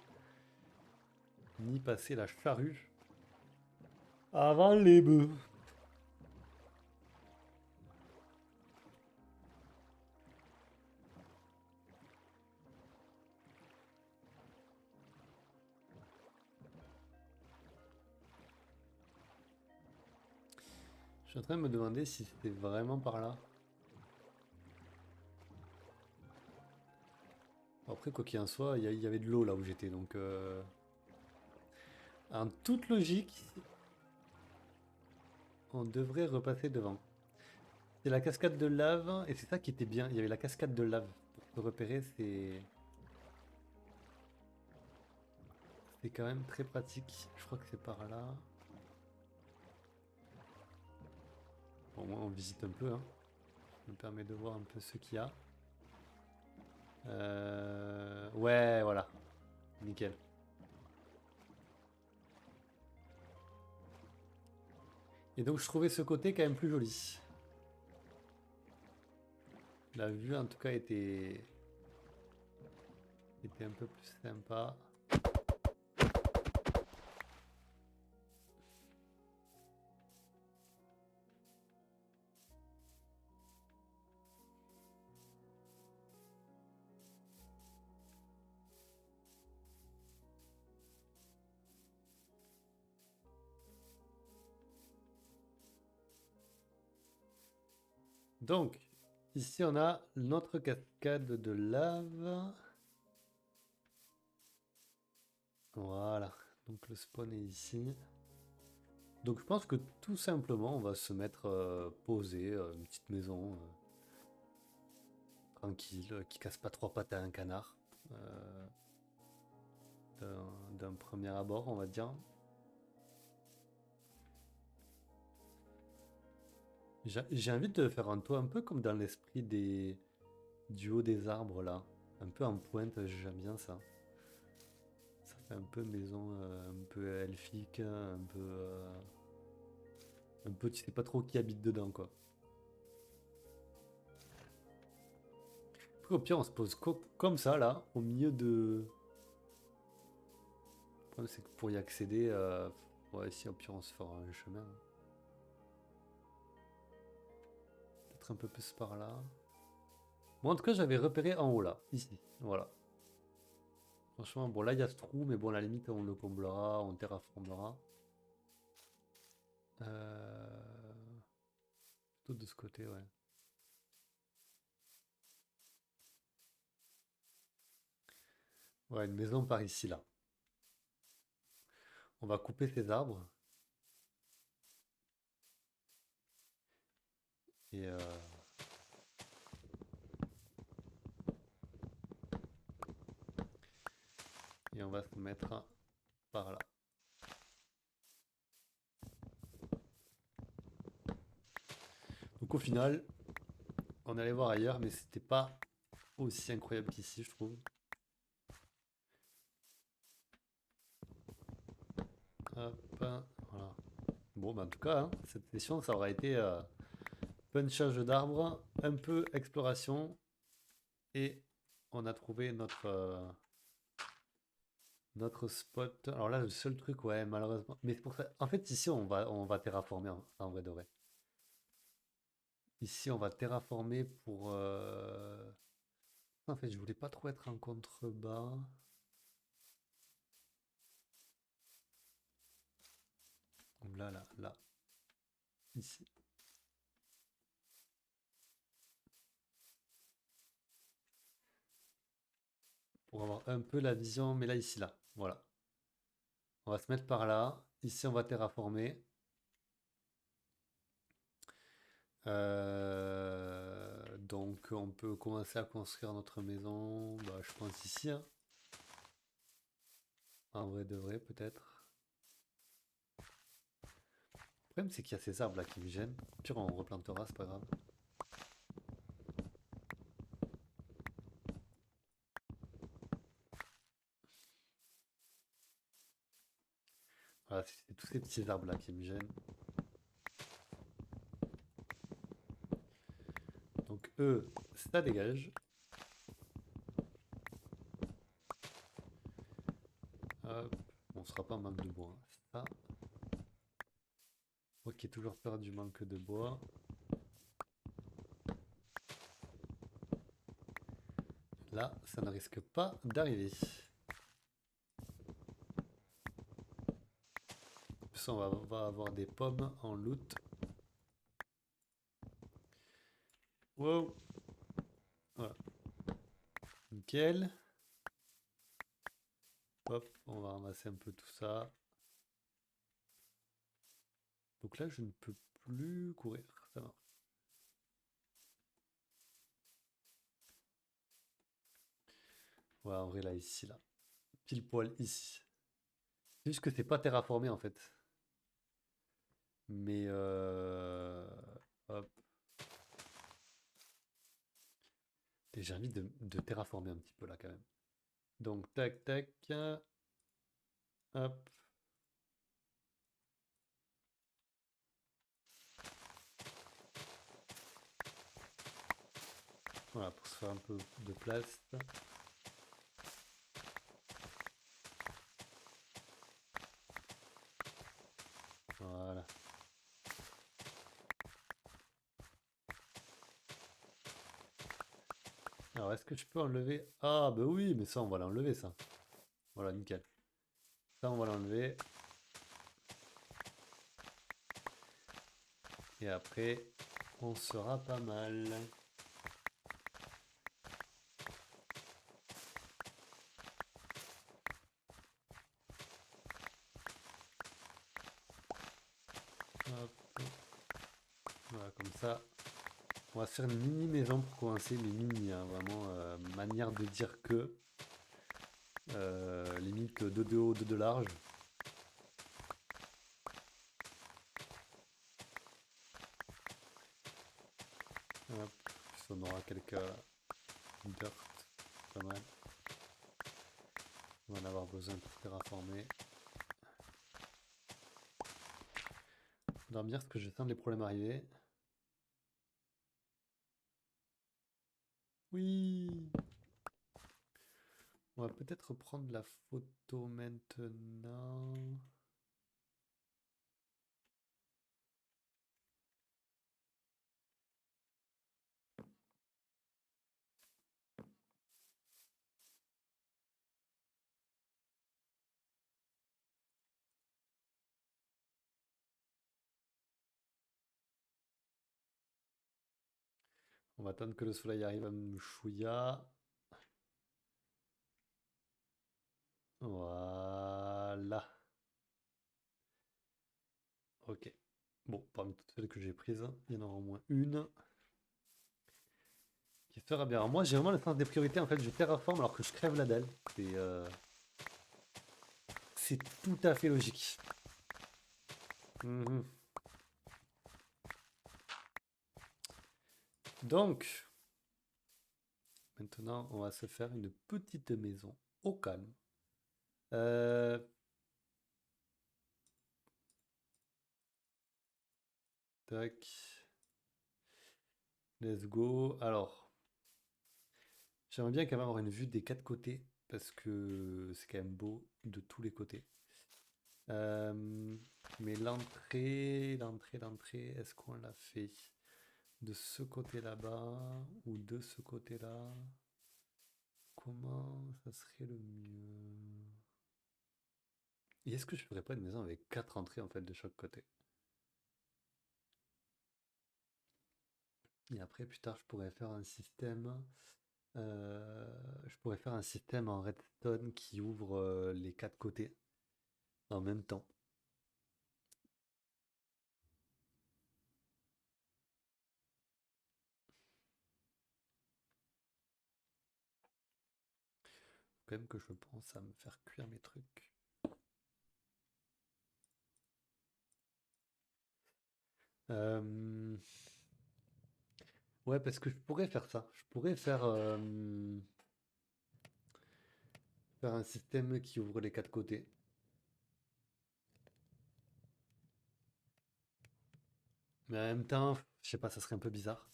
Ni passer la charrue avant les bœufs. Je suis en train de me demander si c'était vraiment par là. Après, quoi qu'il en soit, il y avait de l'eau là où j'étais, donc... En toute logique, on devrait repasser devant. C'est la cascade de lave, et c'est ça qui était bien. Il y avait la cascade de lave. Pour se repérer, c'est quand même très pratique. Je crois que c'est par là. Bon, moi, on visite un peu, hein. Ça me permet de voir un peu ce qu'il y a. Ouais, voilà. Nickel. Et donc, je trouvais ce côté quand même plus joli. La vue, en tout cas, était un peu plus sympa. Donc, ici, on a notre cascade de lave. Voilà. Donc, le spawn est ici. Donc, je pense que tout simplement, on va se mettre posé, une petite maison tranquille, qui casse pas trois pattes à un canard. D'un premier abord, on va dire. J'ai envie de faire un toit un peu comme dans l'esprit du haut des arbres là. Un peu en pointe, j'aime bien ça. Ça fait un peu maison, un peu elfique, un peu, tu sais pas trop qui habite dedans quoi. Après, au pire, on se pose comme ça là, au milieu de. Le problème c'est que pour y accéder, ouais, si au pire on se fera un chemin. Peut-être un peu plus par là. Bon, en tout cas, j'avais repéré en haut là, ici, voilà. Franchement, bon, là, il y a ce trou, mais bon, à la limite, on le comblera, on terraformera. Plutôt de ce côté, ouais. Ouais, une maison par ici, là. On va couper ces arbres. Et, et on va se mettre par là. Donc au final, on allait voir ailleurs, mais c'était pas aussi incroyable qu'ici, je trouve. Hop, voilà. Bon, bah, en tout cas, hein, cette session, ça aura été punchage d'arbres, un peu exploration, et on a trouvé notre spot. Alors là, le seul truc, ouais, malheureusement. Mais c'est pour ça. En fait, ici, on va terraformer en vrai de vrai. Ici, on va terraformer pour. En fait, je voulais pas trop être en contrebas. Donc là, là, là, ici. Pour avoir un peu la vision, mais là, ici, là. Voilà. On va se mettre par là. Ici, on va terraformer. Donc, on peut commencer à construire notre maison. Bah, je pense ici, hein. En vrai de vrai, peut-être. Le problème, c'est qu'il y a ces arbres là qui me gênent. Au pire, on replantera, c'est pas grave. Voilà, c'est tous ces petits arbres là qui me gênent. Donc, eux, ça dégage. Hop. On sera pas en manque de bois, hein. Ça. Moi qui ai toujours peur du manque de bois. Là, ça ne risque pas d'arriver. En plus, on va avoir des pommes en loot. Wow. Voilà. Nickel. Hop, on va ramasser un peu tout ça. Donc là, je ne peux plus courir. Ça marche. Ouais, en vrai, là, ici, là. Pile poil ici. C'est juste que c'est pas terraformé, en fait. Mais, hop. Et j'ai envie de terraformer un petit peu, là, quand même. Donc, tac, tac. Hop. Voilà, pour se faire un peu de place. Voilà. Alors, est-ce que je peux enlever? Ah, bah oui, mais ça, on va l'enlever, ça. Voilà, nickel. Ça, on va l'enlever. Et après, on sera pas mal. Hop. Voilà, comme ça. On va se faire une mini maison pour commencer, mais mini, hein, vraiment, manière de dire que. Limite 2 de haut, 2 de large. Hop. Puis on aura quelques dirt, pas mal. On va en avoir besoin pour terraformer. Dormir, parce que je sens les problèmes arriver. Oui! On va peut-être prendre la photo maintenant. On va attendre que le soleil arrive à Mchouya. Voilà. Ok. Bon, parmi toutes celles que j'ai prises, il y en aura au moins une qui fera bien. Alors moi, j'ai vraiment le sens des priorités. En fait, je terraforme alors que je crève la dalle. C'est tout à fait logique. Mhm. Donc, maintenant, on va se faire une petite maison au calme. Euh, Tac. Let's go. Alors, j'aimerais bien quand même avoir une vue des quatre côtés, parce que c'est quand même beau de tous les côtés. Euh, mais l'entrée, est-ce qu'on l'a fait de ce côté là-bas ou de ce côté-là? Comment ça serait le mieux? Et est-ce que je ferais pas une maison avec quatre entrées en fait de chaque côté? Et après, plus tard, je pourrais faire un système. Je pourrais faire un système en redstone qui ouvre les quatre côtés en même temps. Quand même que je pense à me faire cuire mes trucs. Euh, Ouais, parce que je pourrais faire ça. Je pourrais faire un système qui ouvre les quatre côtés. Mais en même temps, je sais pas, ça serait un peu bizarre.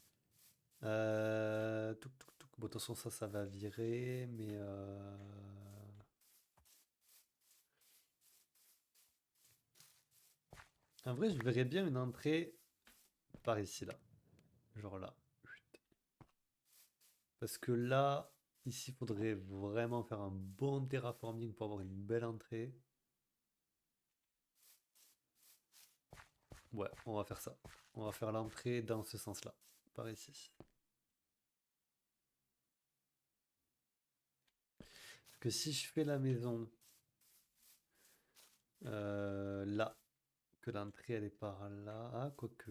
Touc, touc, touc. Bon, de toute façon, ça va virer, mais en vrai, je verrais bien une entrée par ici, là. Genre là. Chut. Parce que là, ici, il faudrait vraiment faire un bon terraforming pour avoir une belle entrée. Ouais, on va faire ça. On va faire l'entrée dans ce sens-là, par ici. Parce que si je fais la maison là, que l'entrée elle est par là. Ah, quoique.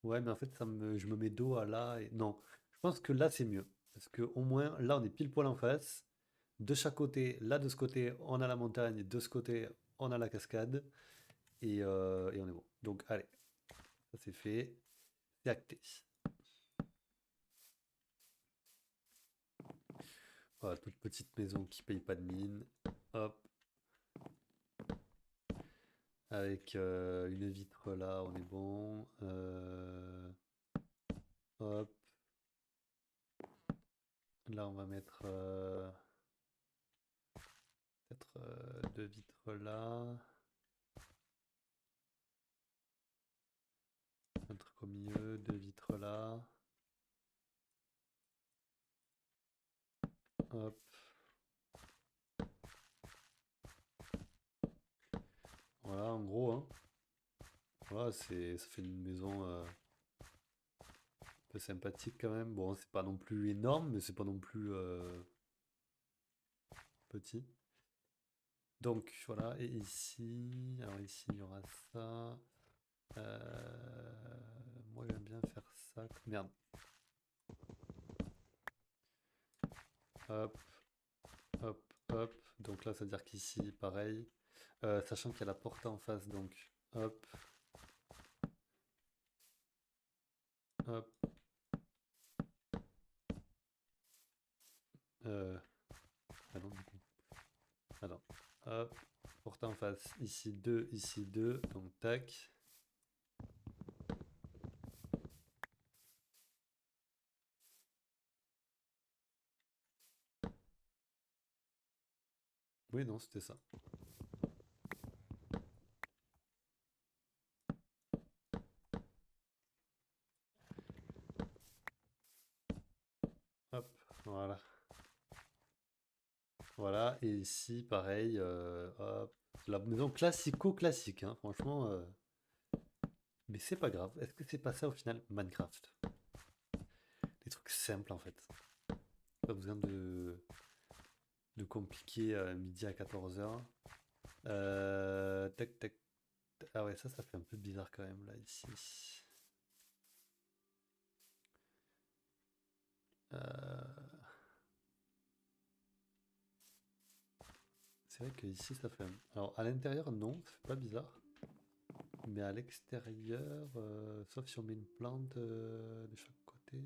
Ouais, mais en fait, je me mets dos à là. Non, je pense que là c'est mieux. Parce que au moins, là on est pile poil en face. De chaque côté, là de ce côté, on a la montagne. De ce côté, on a la cascade. Et on est bon. Donc, allez, ça c'est fait. C'est acté. Voilà, toute petite maison qui paye pas de mine. Hop, avec une vitre là, on est bon. Hop, là on va mettre peut-être deux vitres là. Un truc au milieu, deux vitres là. Hop. Voilà, en gros, hein. Voilà, ça fait une maison un peu sympathique quand même. Bon, c'est pas non plus énorme, mais c'est pas non plus petit. Donc voilà, et ici, alors ici il y aura ça. Moi j'aime bien faire ça. Merde. Hop, hop, hop. Donc là, ça veut dire qu'ici, pareil. Sachant qu'il y a la porte en face, donc hop, hop. Euh, ah non, du coup. Attends. Hop. Porte en face. Ici 2. Donc tac. Oui, non, c'était ça. Hop. Voilà. Voilà. Et ici, pareil. Hop. La maison classico-classique, hein, franchement. Mais c'est pas grave. Est-ce que c'est pas ça au final Minecraft? Des trucs simples en fait. Pas besoin de compliquer midi à 14h. Tac, tac. Ah ouais, ça fait un peu bizarre quand même là, ici. Euh, c'est vrai que ici ça fait. Alors à l'intérieur, non, ça fait pas bizarre. Mais à l'extérieur, sauf si on met une plante de chaque côté.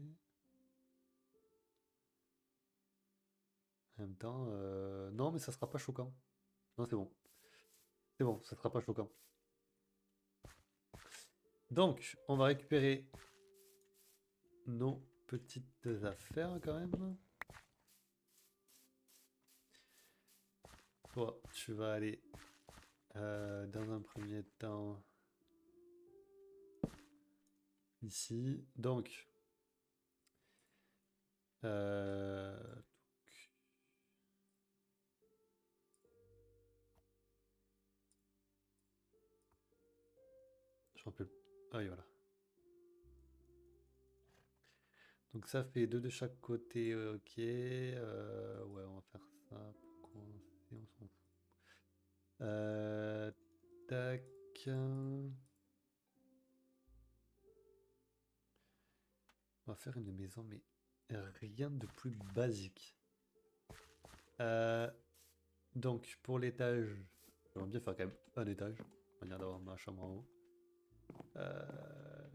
En même temps, non, mais ça sera pas choquant. Non, c'est bon. C'est bon, ça sera pas choquant. Donc, on va récupérer nos petites affaires quand même. Toi, tu vas aller dans un premier temps ici. Donc, euh, je rappelle. Ah oui, voilà. Donc ça fait deux de chaque côté, ok. Ouais, on va faire ça pour commencer, on s'en fout. Tac. On va faire une maison, mais rien de plus basique. Euh, donc pour l'étage, j'aimerais bien faire quand même un étage, manière d'avoir ma chambre en haut. Euh,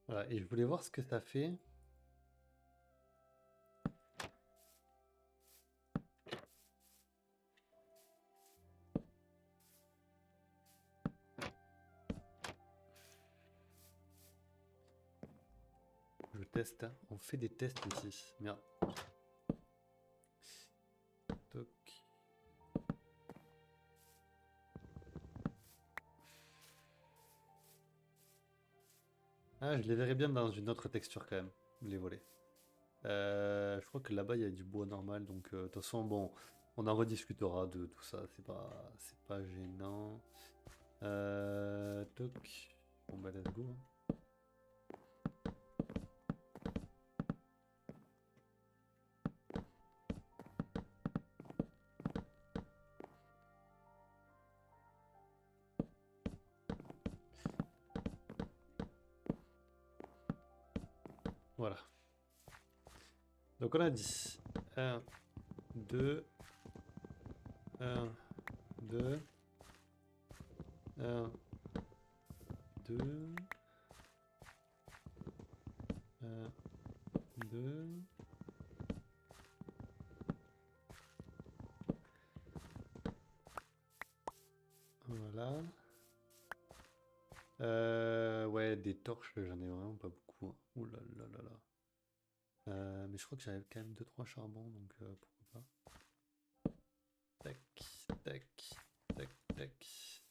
voilà, et je voulais voir ce que ça fait. Je teste, hein. On fait des tests ici. Merde. Toc. Ah, je les verrais bien dans une autre texture quand même, les volets. Je crois que là-bas il y a du bois normal, donc de toute façon, bon, on en rediscutera de tout ça, c'est pas gênant. Toc. Bon bah let's go, hein. Voilà. Donc on a dit 1, 2, 1, 2, 1, 2, 1, 2. Voilà. Ouais, des torches, j'en ai vraiment pas beaucoup, hein. Ouh là là là là. Mais je crois que j'avais quand même deux trois charbons, donc pourquoi pas. Tac, tac, tac, tac.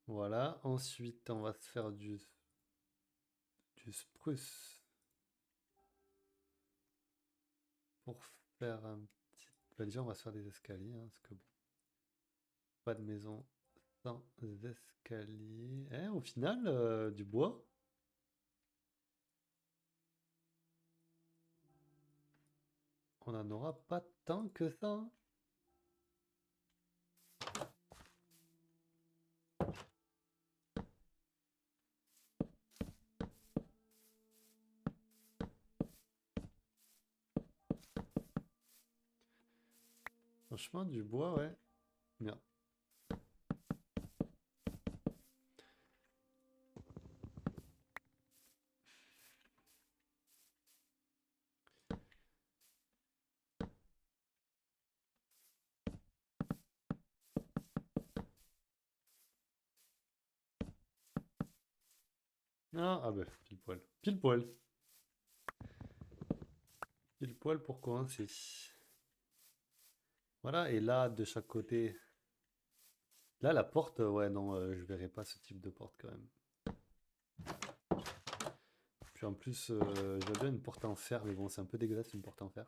Voilà. Ensuite, on va se faire du spruce pour faire un petit. Bah, déjà, on va se faire des escaliers, hein, parce que bon, pas de maison sans escaliers. Eh, au final, du bois, on n'en aura pas tant que ça, hein. Franchement, du bois, ouais. Bien. Ah, ah bah, pile poil. Pile poil. Pile poil pour coincer. Voilà, et là, de chaque côté. Là, la porte, ouais, non, je verrai pas ce type de porte quand même. Puis en plus, j'aurais bien une porte en fer, mais bon, c'est un peu dégueulasse une porte en fer.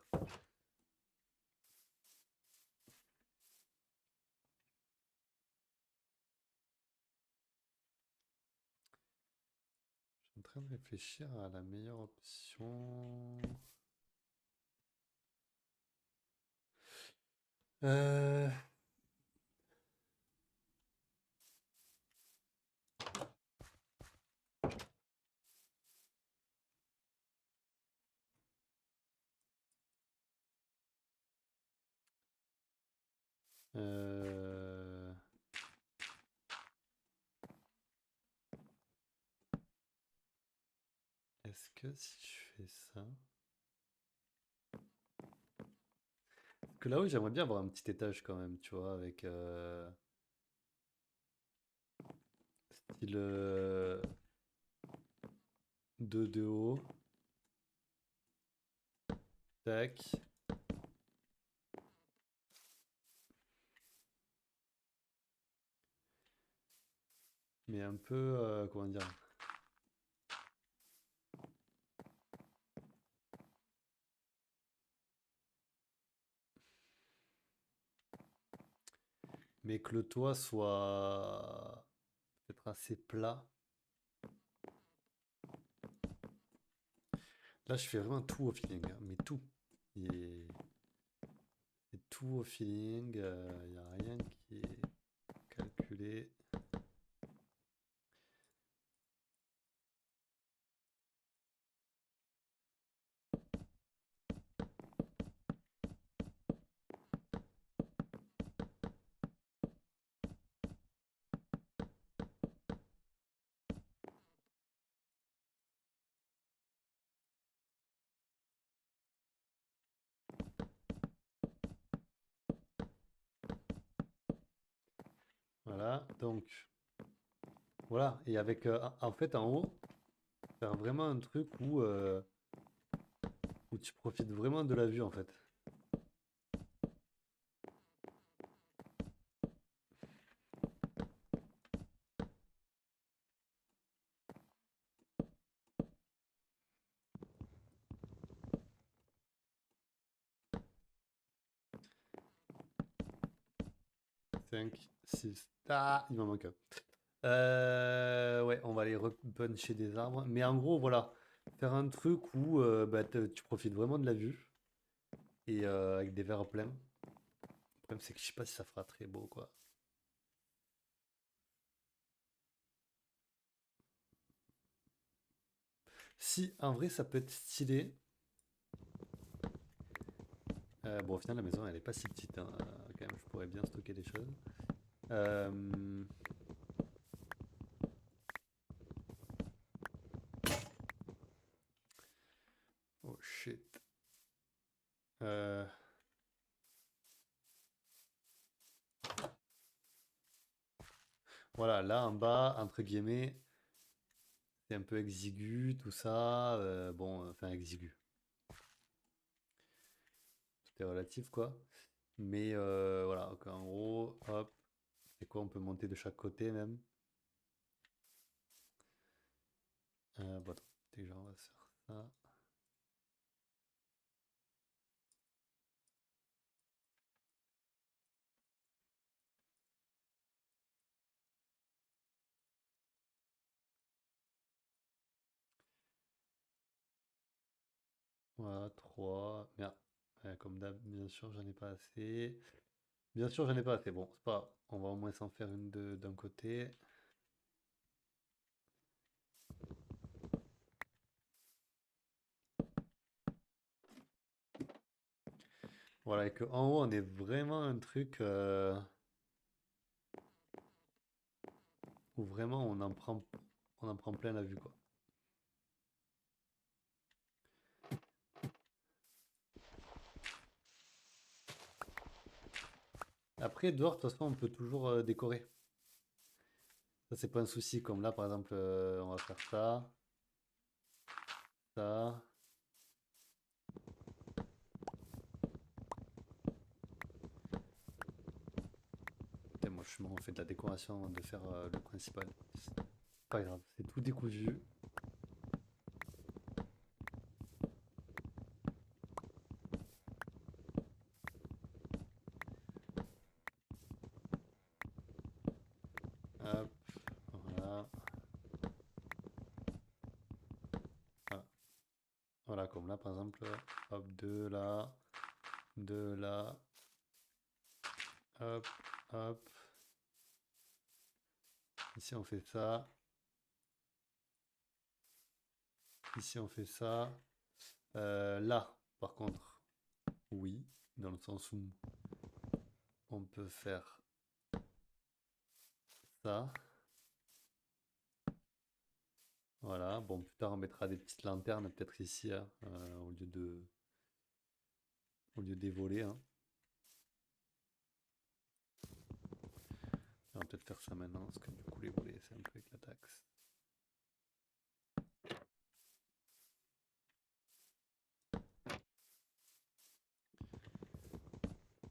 Je suis en train de réfléchir à la meilleure option. Euh, Euh, Est-ce que si je fais ça... Parce que là-haut, j'aimerais bien avoir un petit étage quand même, tu vois, avec style 2 de haut. Tac. Mais un peu, comment dire? Mais que le toit soit peut-être assez plat. Là, je fais vraiment tout au feeling, hein, mais tout. Et c'est tout au feeling, il n'y a rien qui est calculé. Voilà, donc voilà. Et avec, en fait, en haut, faire vraiment un truc où tu profites vraiment de la vue, en fait. Cinq, six. Ah, il m'en manque un. Ouais, on va aller puncher des arbres. Mais en gros, voilà. Faire un truc où bah, tu profites vraiment de la vue. Et avec des verres pleins. Le problème, c'est que je sais pas si ça fera très beau, quoi. Si, en vrai, ça peut être stylé. Bon, au final, la maison, elle est pas si petite, hein. Quand même, je pourrais bien stocker des choses. Euh, Oh shit. Euh, Voilà, là en bas, entre guillemets, c'est un peu exigu, tout ça. Bon, enfin exigu. Tout est relatif, quoi. Mais voilà, donc, en gros, hop, c'est quoi, on peut monter de chaque côté même. Bon, attends, déjà, on va se faire ça. Voilà, 3. Merde. Comme d'hab, bien sûr, j'en ai pas assez. Bien sûr, j'en ai pas assez. Bon, c'est pas grave. On va au moins s'en faire une d'un côté. Voilà, et qu'en haut, on est vraiment un truc où vraiment on en prend plein la vue, quoi. Après, dehors, de toute façon, on peut toujours décorer. Ça, c'est pas un souci. Comme là, par exemple, on va faire ça, ça. Putain, moi, je m'en fais de la décoration avant de faire le principal. Pas grave, c'est tout décousu. Hop, voilà. Voilà. Voilà, comme là, par exemple, hop, deux là, deux là, hop, hop. Ici, on fait ça. Ici, on fait ça. Là, par contre, oui, dans le sens où on peut faire ça. Voilà, bon, plus tard on mettra des petites lanternes peut-être ici, hein, au lieu des volets, hein. On va peut-être faire ça maintenant, parce que du coup les volets c'est un peu avec la taxe.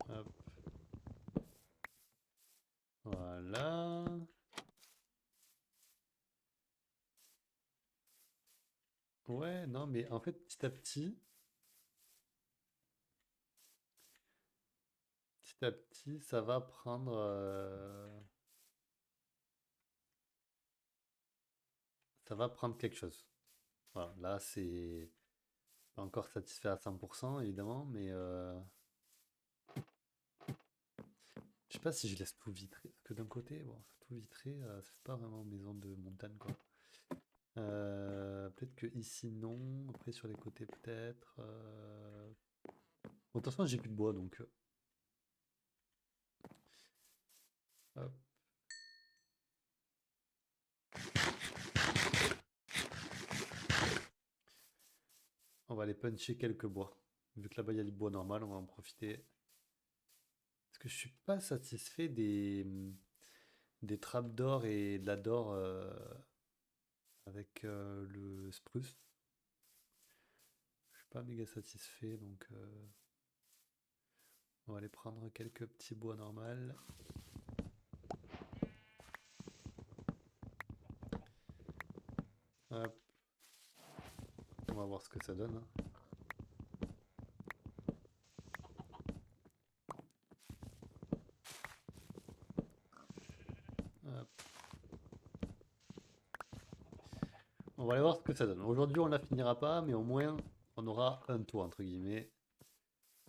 Hop. Voilà. Ouais, non, mais en fait, petit à petit, ça va prendre quelque chose. Voilà, là, c'est pas encore satisfait à 100%, évidemment, mais je sais pas si je laisse tout vitré. Parce que d'un côté, bon, tout vitré, ça fait pas vraiment maison de montagne, quoi. Peut-être que ici, non. Après, sur les côtés, peut-être. Bon, de toute façon, j'ai plus de bois, donc. Hop. On va aller puncher quelques bois. Vu que là-bas, il y a du bois normal, on va en profiter. Parce que je suis pas satisfait des trappes d'or et de la d'or avec le spruce. Je suis pas méga satisfait, donc on va aller prendre quelques petits bois normaux. Hop. On va voir ce que ça donne, hein. Hop. On va aller voir ce que ça donne. Aujourd'hui, on la finira pas, mais au moins, on aura un toit, entre guillemets.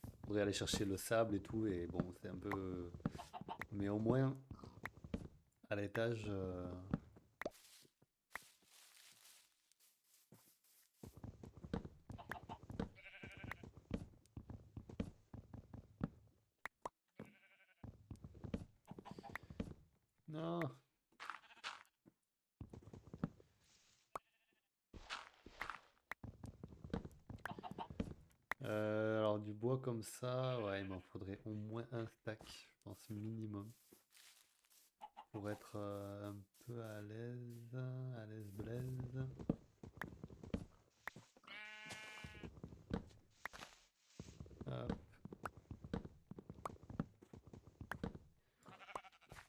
On pourrait aller chercher le sable et tout, et bon, c'est un peu... Mais au moins, à l'étage... Non. Alors du bois comme ça, ouais, il m'en faudrait au moins un stack, je pense minimum, pour être un peu à l'aise blaise. Hop.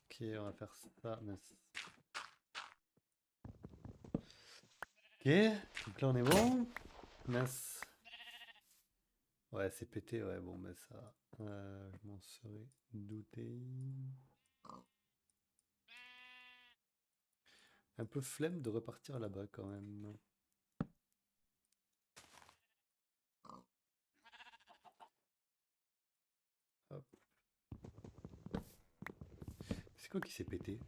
Ok, on va faire ça. Ok, donc là on est bon. Mince. Ouais, c'est pété, ouais, bon, mais ça, je m'en serais douté. Un peu flemme de repartir là-bas quand même. Hop. C'est quoi qui s'est pété?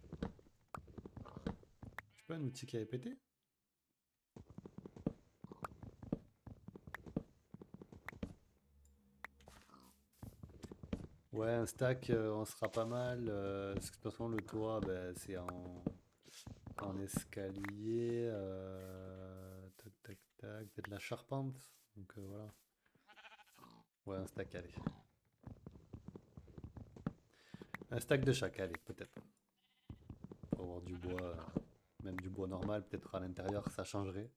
C'est pas un outil qui avait pété? Ouais, un stack, on sera pas mal. Parce que de toute façon, le toit, ben, c'est en escalier. Tac, tac, tac. Peut-être la charpente. Donc voilà. Ouais, un stack, allez. Un stack de chaque, allez, peut-être. Pour avoir du bois, même du bois normal, peut-être à l'intérieur, ça changerait.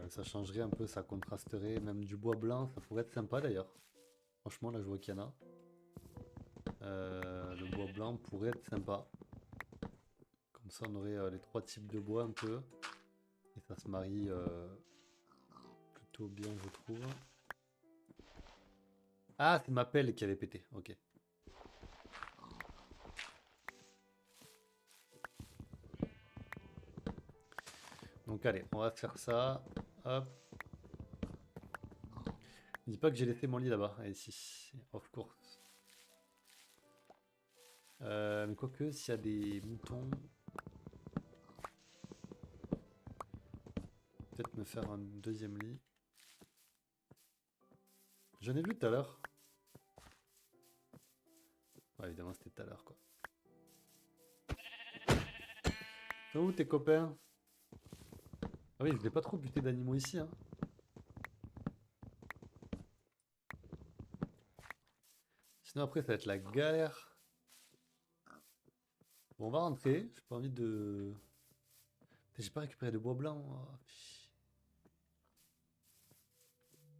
Ça changerait un peu, ça contrasterait. Même du bois blanc, ça pourrait être sympa d'ailleurs. Franchement, là, je vois qu'il y en a. Le bois blanc pourrait être sympa. Comme ça, on aurait les trois types de bois un peu. Et ça se marie plutôt bien, je trouve. Ah, c'est ma pelle qui avait pété. Ok. Donc allez, on va faire ça. Hop. Dis pas que j'ai laissé mon lit là-bas. Et si, of course. Mais quoique, s'il y a des moutons, peut-être me faire un deuxième lit. J'en ai vu tout à l'heure. Ouais, évidemment, c'était tout à l'heure, quoi. Sont où tes copains? Ah oui, je vais pas trop buter d'animaux ici, hein. Sinon, après, ça va être la galère. Bon, on va rentrer. J'ai pas envie de... J'ai pas récupéré de bois blanc. Oh,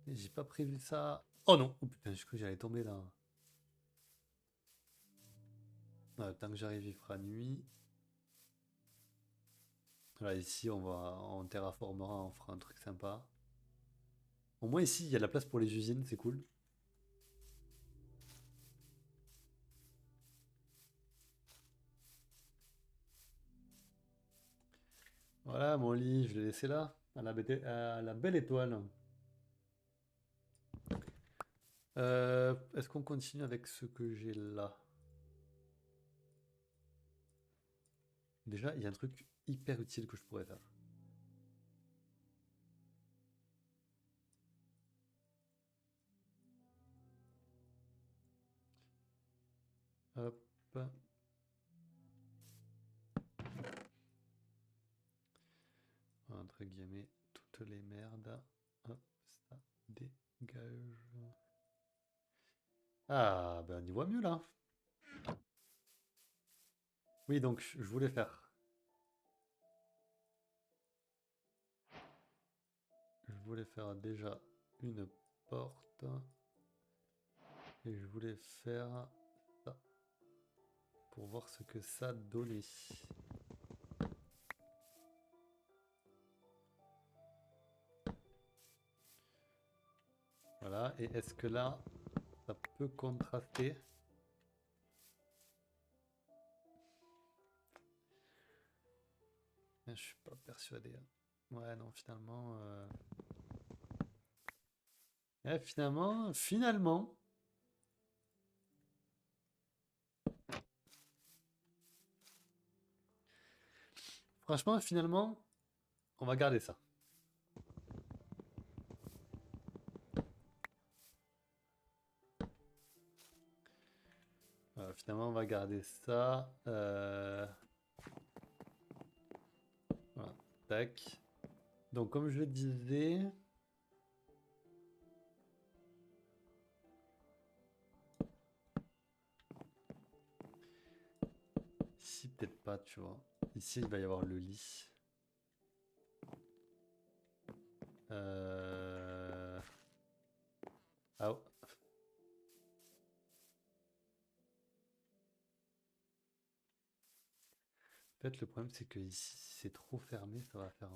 j'ai pas prévu ça. Oh non! Oh putain, je crois que j'allais tomber là. Ouais, tant que j'arrive, il fera nuit. Voilà, ici, on terraformera, on fera un truc sympa. Au moins, ici, il y a de la place pour les usines, c'est cool. Voilà, mon lit, je l'ai laissé là, à la belle étoile. Est-ce qu'on continue avec ce que j'ai là? Déjà, il y a un truc hyper utile que je pourrais faire. Hop. Entre guillemets, toutes les merdes. Hop, ça dégage. Ah, ben on y voit mieux là. Oui, donc je voulais faire. Je voulais faire déjà une porte. Et je voulais faire ça. Pour voir ce que ça donnait. Voilà, et est-ce que là, ça peut contraster? Je suis pas persuadé, hein. Ouais, non, finalement... finalement... Franchement, finalement, on va garder ça. Finalement, on va garder ça. Voilà, tac. Donc, comme je le disais... Ici, peut-être pas, tu vois. Ici, il va y avoir le lit. Ah, oh. En fait, le problème, c'est que ici, si c'est trop fermé, ça va faire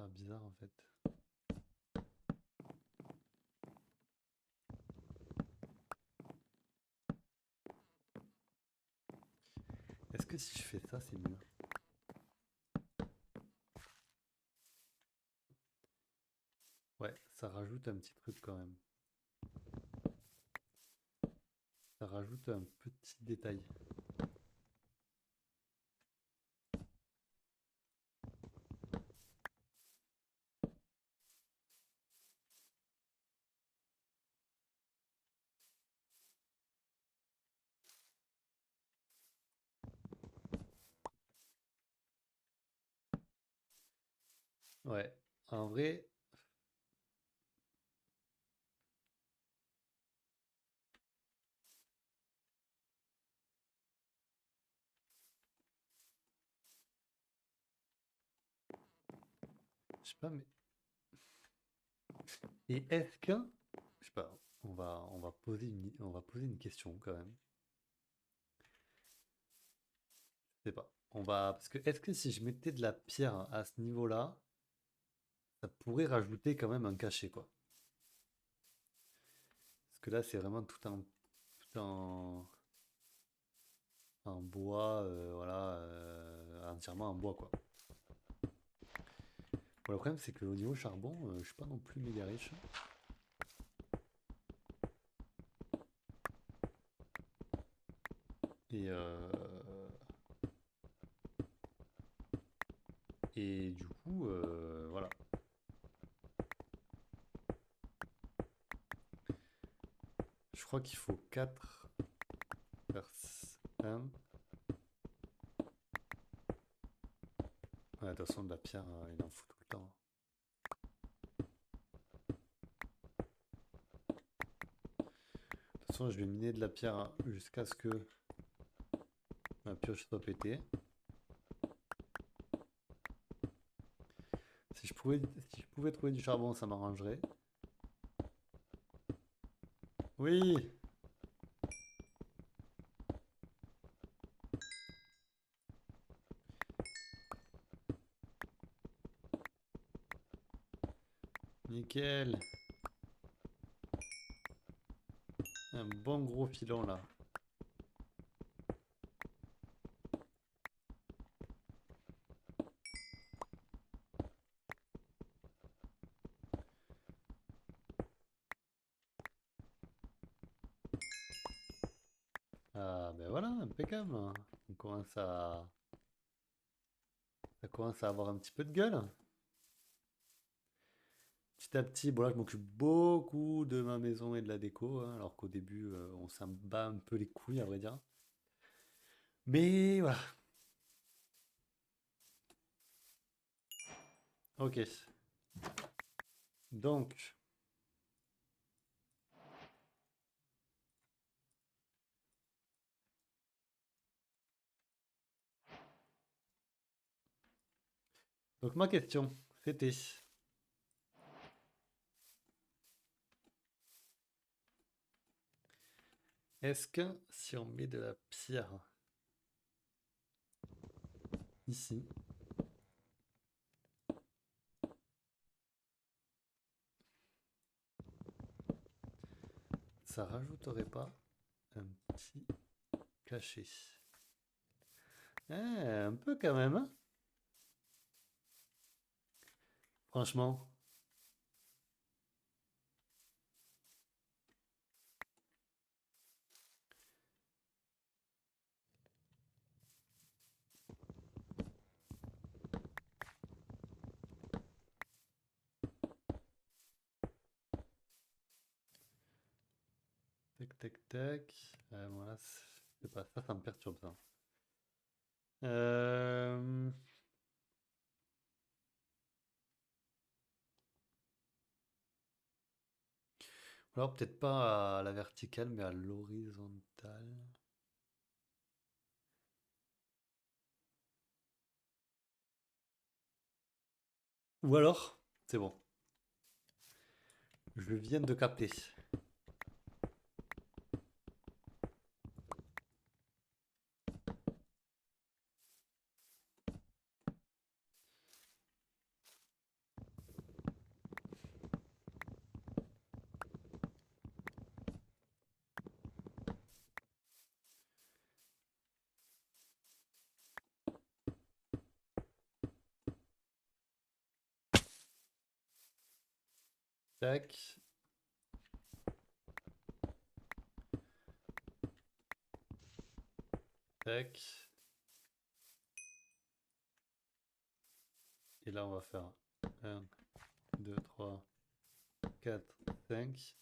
bizarre, en fait. Est-ce que si je fais ça, c'est mieux? Ouais, ça rajoute un petit truc quand même. Ça rajoute un petit détail. Ouais, en vrai, je sais pas, mais... Et est-ce que... Je sais pas, on va poser une question quand même. Je sais pas. Parce que est-ce que si je mettais de la pierre à ce niveau-là, ça pourrait rajouter quand même un cachet, quoi. Parce que là, c'est vraiment tout en bois, voilà, entièrement en bois, quoi. Bon, le problème, c'est qu'au niveau charbon, je suis pas non plus méga riche. Et, et du coup, voilà. Je crois qu'il faut 4 personnes. Ouais, de toute façon, de la pierre, il en faut tout le temps. De toute façon, je vais miner de la pierre jusqu'à ce que ma pioche soit pétée. Si je pouvais trouver du charbon, ça m'arrangerait. Oui! Nickel! Un bon gros filon là. Ah ben voilà, impeccable. On commence à... Ça commence à avoir un petit peu de gueule. Petit à petit, bon là je m'occupe beaucoup de ma maison et de la déco, hein, alors qu'au début on s'en bat un peu les couilles à vrai dire. Mais voilà, ok. Donc, donc ma question, c'était, est-ce que si on met de la pierre ici, ça rajouterait pas un petit cachet? Un peu quand même, hein. Franchement. Tac, tac, tac. Voilà, c'est pas ça, ça me perturbe ça. Euh, Alors peut-être pas à la verticale, mais à l'horizontale. Ou alors, c'est bon, je viens de capter. Tac, tac. Et là, on va faire un, 2, 3, 4, 5.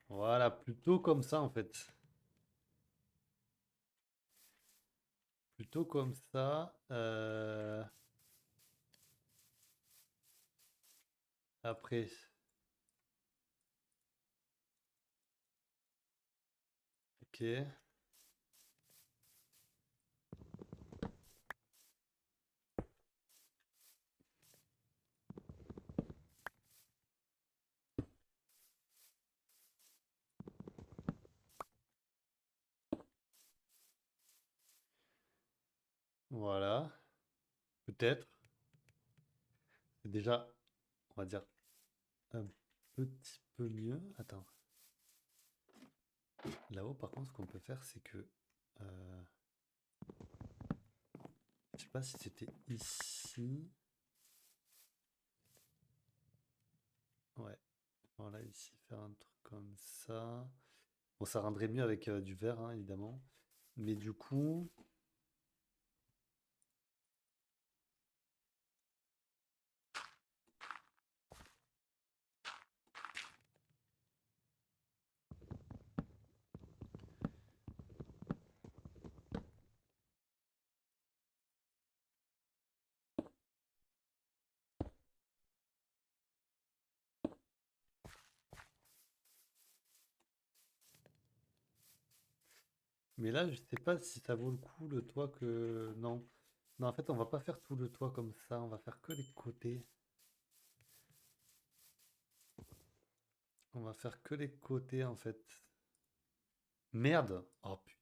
Voilà, plutôt comme ça en fait. Plutôt comme ça. Après, ok. Voilà. Peut-être. C'est déjà, on va dire, un petit peu mieux. Attends. Là-haut, par contre, ce qu'on peut faire, c'est que... euh, je sais pas si c'était ici. Ouais. Voilà, ici, faire un truc comme ça. Bon, ça rendrait mieux avec du verre, hein, évidemment. Mais du coup, mais là, je sais pas si ça vaut le coup le toit que... Non. Non, en fait, on va pas faire tout le toit comme ça, on va faire que les côtés. On va faire que les côtés, en fait. Merde! Oh putain,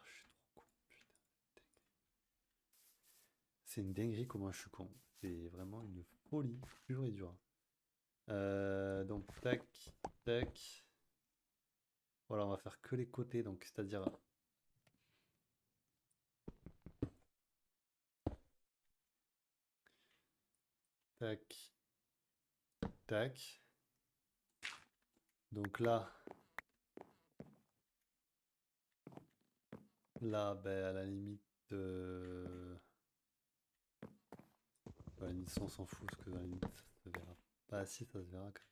je suis trop con, putain. C'est une dinguerie comment je suis con. C'est vraiment une folie, pure et dure. Donc, tac, tac. Voilà, on va faire que les côtés, donc c'est-à-dire tac, tac. Donc là, ben, à la limite, à la limite, ça, on s'en fout, parce que à la limite, ça se verra. Ah si, ça se verra quand même.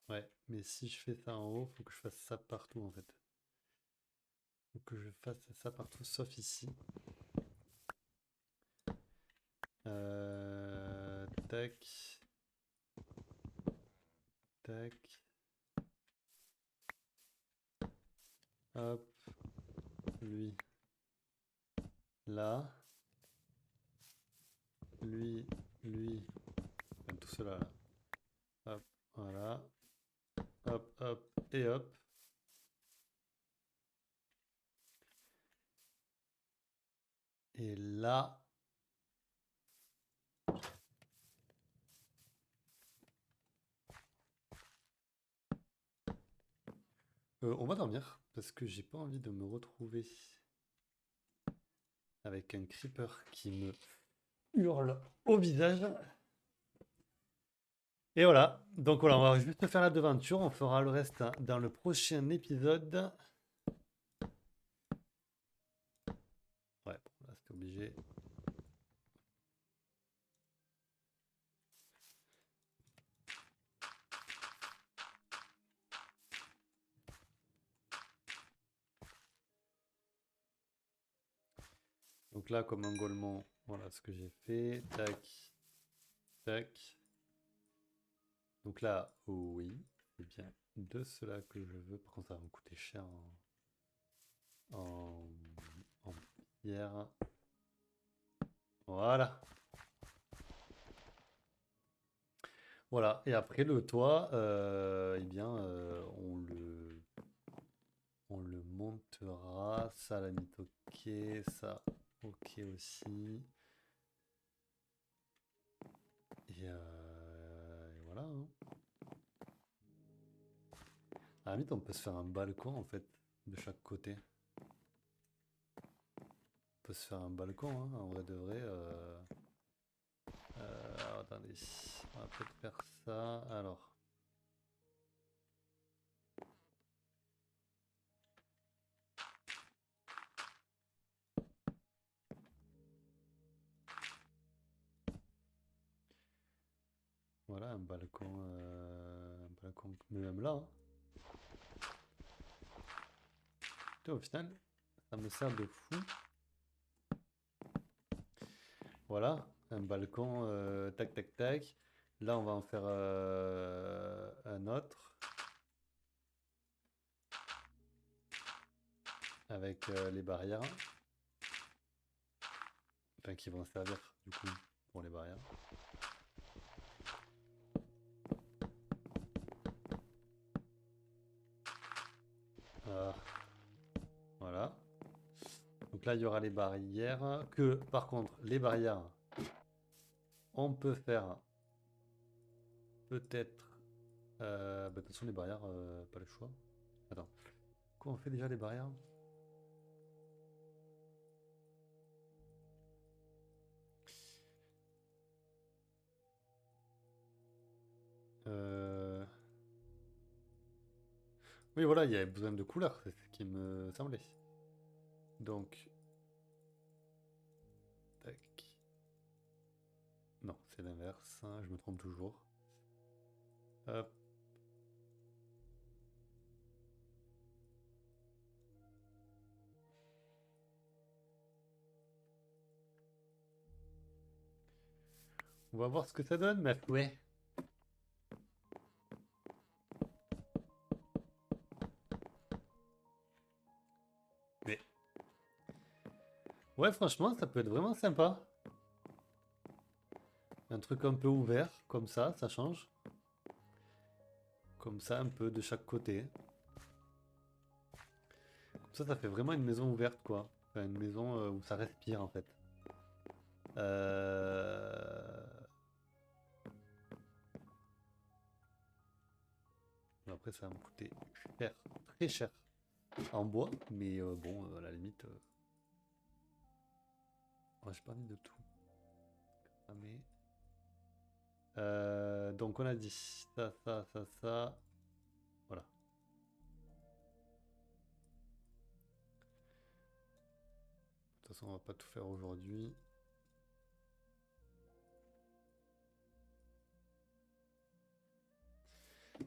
Ouais, mais si je fais ça en haut, faut que je fasse ça partout en fait. Faut que je fasse ça partout, sauf ici. Tac, tac. Hop, lui, là. Lui, enfin, tout cela là. Hop, voilà. Hop, hop, et hop. Et là, on va dormir parce que j'ai pas envie de me retrouver avec un creeper qui me hurle au visage. Et voilà, donc voilà, on va juste faire la devanture, on fera le reste dans le prochain épisode. Ouais, bon, là c'était obligé. Donc là, comme un gaulement, voilà ce que j'ai fait. Tac, tac. Donc là, oh oui, c'est bien de cela que je veux. Par contre, ça va me coûter cher en, en pierre. Voilà. Voilà. Et après, le toit, eh bien, on le montera. Ça, la limite, ok. Ça, ok aussi. Et voilà, hein. À la limite, on peut se faire un balcon, en fait, de chaque côté. On peut se faire un balcon, hein, en vrai de vrai. Attendez, on va peut-être faire ça. Alors, voilà, un balcon, mais même là, hein. Putain, au final, ça me sert de fou. Voilà, un balcon, tac, tac, tac. Là, on va en faire un autre avec les barrières. Enfin, qui vont servir du coup pour les barrières. Euh, voilà. Donc là, il y aura les barrières. Que par contre, les barrières, on peut faire peut-être. Bah, de toute façon, les barrières, pas le choix. Attends. Comment on fait déjà les barrières? Euh, Oui, voilà, il y avait besoin de couleurs, c'est ce qui me semblait. Donc, tac. Non, c'est l'inverse, hein, je me trompe toujours. Hop. On va voir ce que ça donne, meuf. Ouais. Mais... Ouais, franchement, ça peut être vraiment sympa. Un truc un peu ouvert, comme ça change. Comme ça, un peu de chaque côté. Comme ça fait vraiment une maison ouverte, quoi. Enfin, une maison où ça respire, en fait. Euh... Après, ça va me coûter cher, très cher, en bois. Mais bon, à la limite... Ouais, j'ai pas envie de tout. Ah, mais... donc on a dit ça. Voilà. De toute façon, on va pas tout faire aujourd'hui.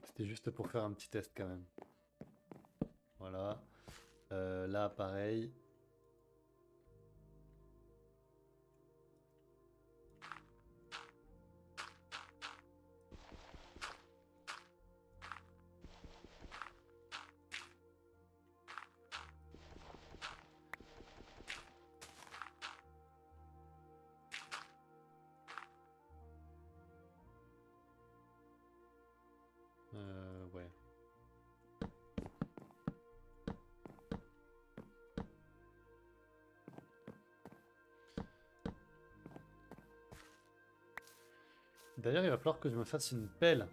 C'était juste pour faire un petit test quand même. Voilà. Là, pareil. Ouais. D'ailleurs, il va falloir que je me fasse une pelle.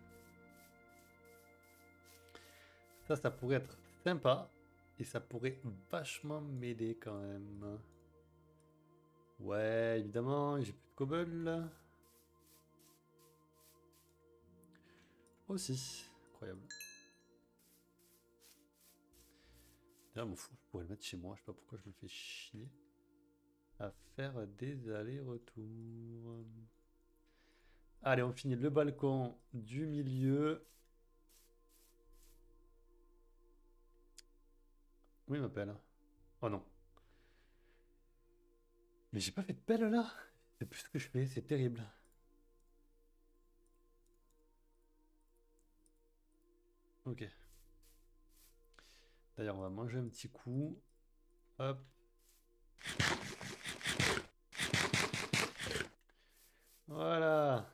Ça pourrait être sympa. Et ça pourrait vachement m'aider quand même. Ouais, évidemment, j'ai plus de cobble. Aussi. Incroyable. D'ailleurs, m'en fous, je pourrais le mettre chez moi. Je sais pas pourquoi je me fais chier à faire des allers-retours. Allez, on finit le balcon du milieu. Oui, il m'appelle. Oh non. Mais j'ai pas fait de pelle là. C'est plus ce que je fais, c'est terrible. Ok. D'ailleurs, on va manger un petit coup. Hop. Voilà.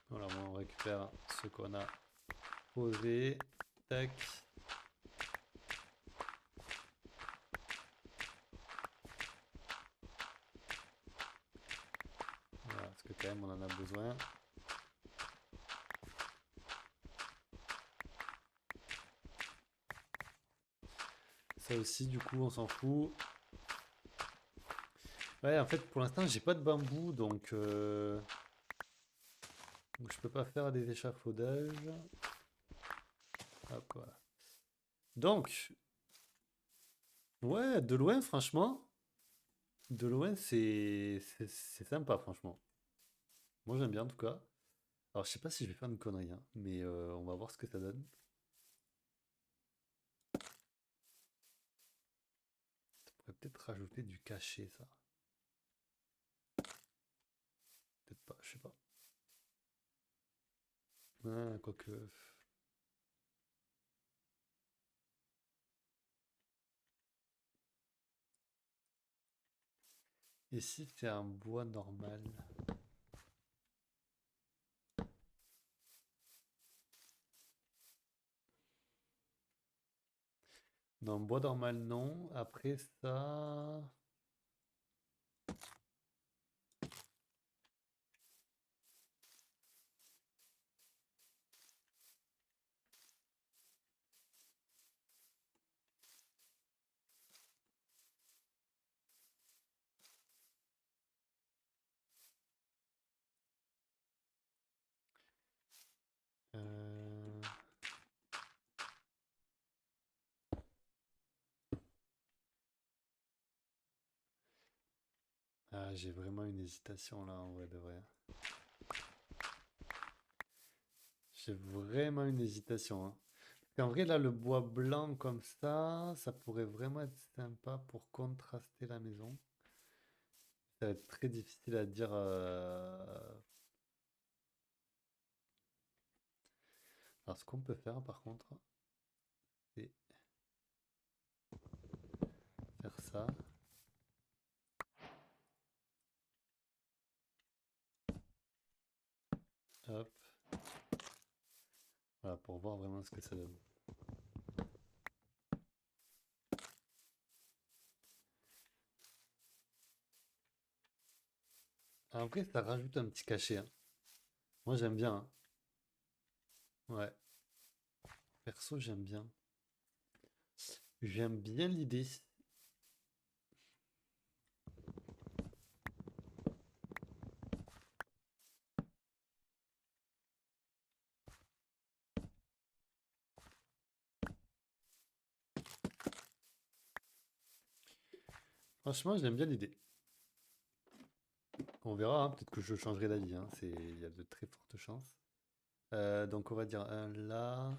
Voilà, bon, on récupère ce qu'on a posé. Tac. Voilà, parce que quand même, on en a besoin. Ça aussi, du coup, on s'en fout. Ouais, en fait, pour l'instant, j'ai pas de bambou, donc je peux pas faire des échafaudages. Hop, voilà. Donc, ouais, de loin, franchement, de loin, c'est sympa, franchement. Moi, j'aime bien, en tout cas. Alors, je sais pas si je vais faire une connerie, hein, mais on va voir ce que ça donne. Ça pourrait peut-être rajouter du cachet, ça. Peut-être pas, je sais pas. Ah, quoique. Et si c'est un bois normal? Non, bois normal, non. Après ça. euh, Ah, j'ai vraiment une hésitation là, en vrai de vrai. J'ai vraiment une hésitation, hein. En vrai, là, le bois blanc comme ça pourrait vraiment être sympa pour contraster la maison. Ça va être très difficile à dire. Alors, ce qu'on peut faire, par contre, c'est faire ça. Hop. Voilà, pour voir vraiment ce que ça donne. En vrai, ça rajoute un petit cachet, hein. Moi, j'aime bien, hein. Ouais. Perso, j'aime bien. J'aime bien l'idée. Franchement, j'aime bien l'idée. On verra, hein, peut-être que je changerai d'avis, hein. Il y a de très fortes chances. Donc, on va dire un là.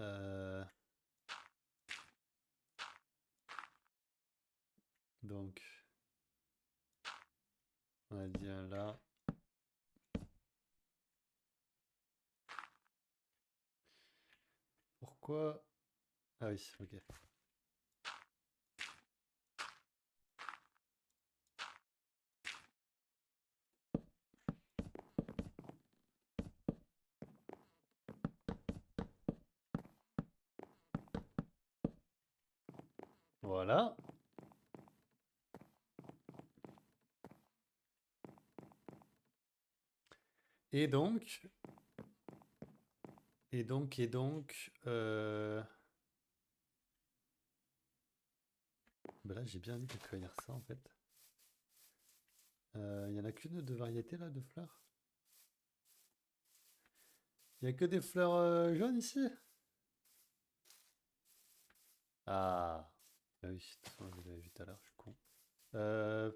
Euh, donc, on a dit un là. Pourquoi? Ah oui, ok. Voilà. Et donc, bah là, j'ai bien envie de cueillir ça en fait. Il y en a qu'une de variété là de fleurs. Il y a que des fleurs jaunes ici. Ah, bah oui, de toute façon, je l'avais vu tout à l'heure, je suis con. Euh,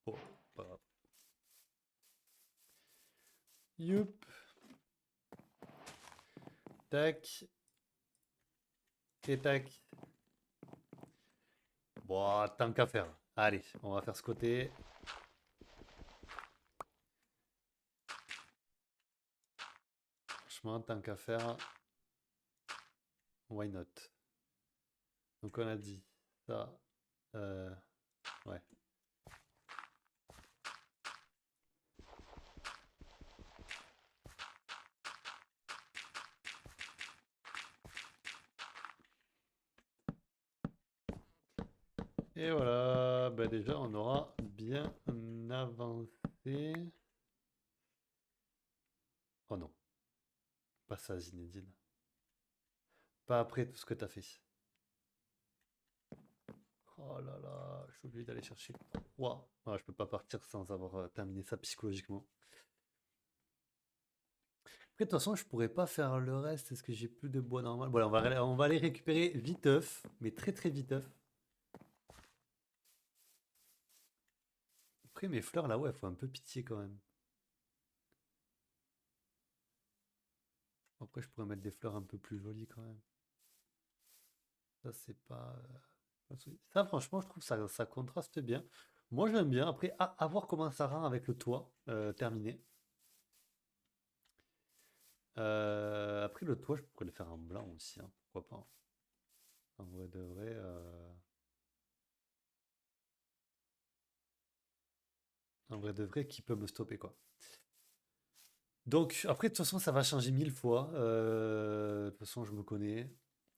oh, pas grave. Youp, tac, et tac. Bon, tant qu'à faire. Allez, on va faire ce côté. Franchement, tant qu'à faire, why not? Donc on a dit ça. euh, ouais. Et voilà, bah déjà on aura bien avancé. Oh non, pas ça Zinedine. Pas après tout ce que t'as fait. Oh là là, je suis obligé d'aller chercher 3. Ah, je peux pas partir sans avoir terminé ça psychologiquement. Après, de toute façon, je pourrais pas faire le reste. Est-ce que j'ai plus de bois normal? Voilà, on va aller récupérer viteuf, mais très très viteuf. Après, mes fleurs là, ouais, faut un peu pitié quand même. Après, je pourrais mettre des fleurs un peu plus jolies quand même. Ça, c'est pas. Ça, franchement, je trouve ça contraste bien. Moi j'aime bien. Après, à voir comment ça rend avec le toit terminé. Après, le toit, je pourrais le faire en blanc aussi, hein, pourquoi pas. En vrai de vrai. En vrai de vrai, qui peut me stopper, quoi. Donc, après, de toute façon, ça va changer 1000 fois. De toute façon, je me connais.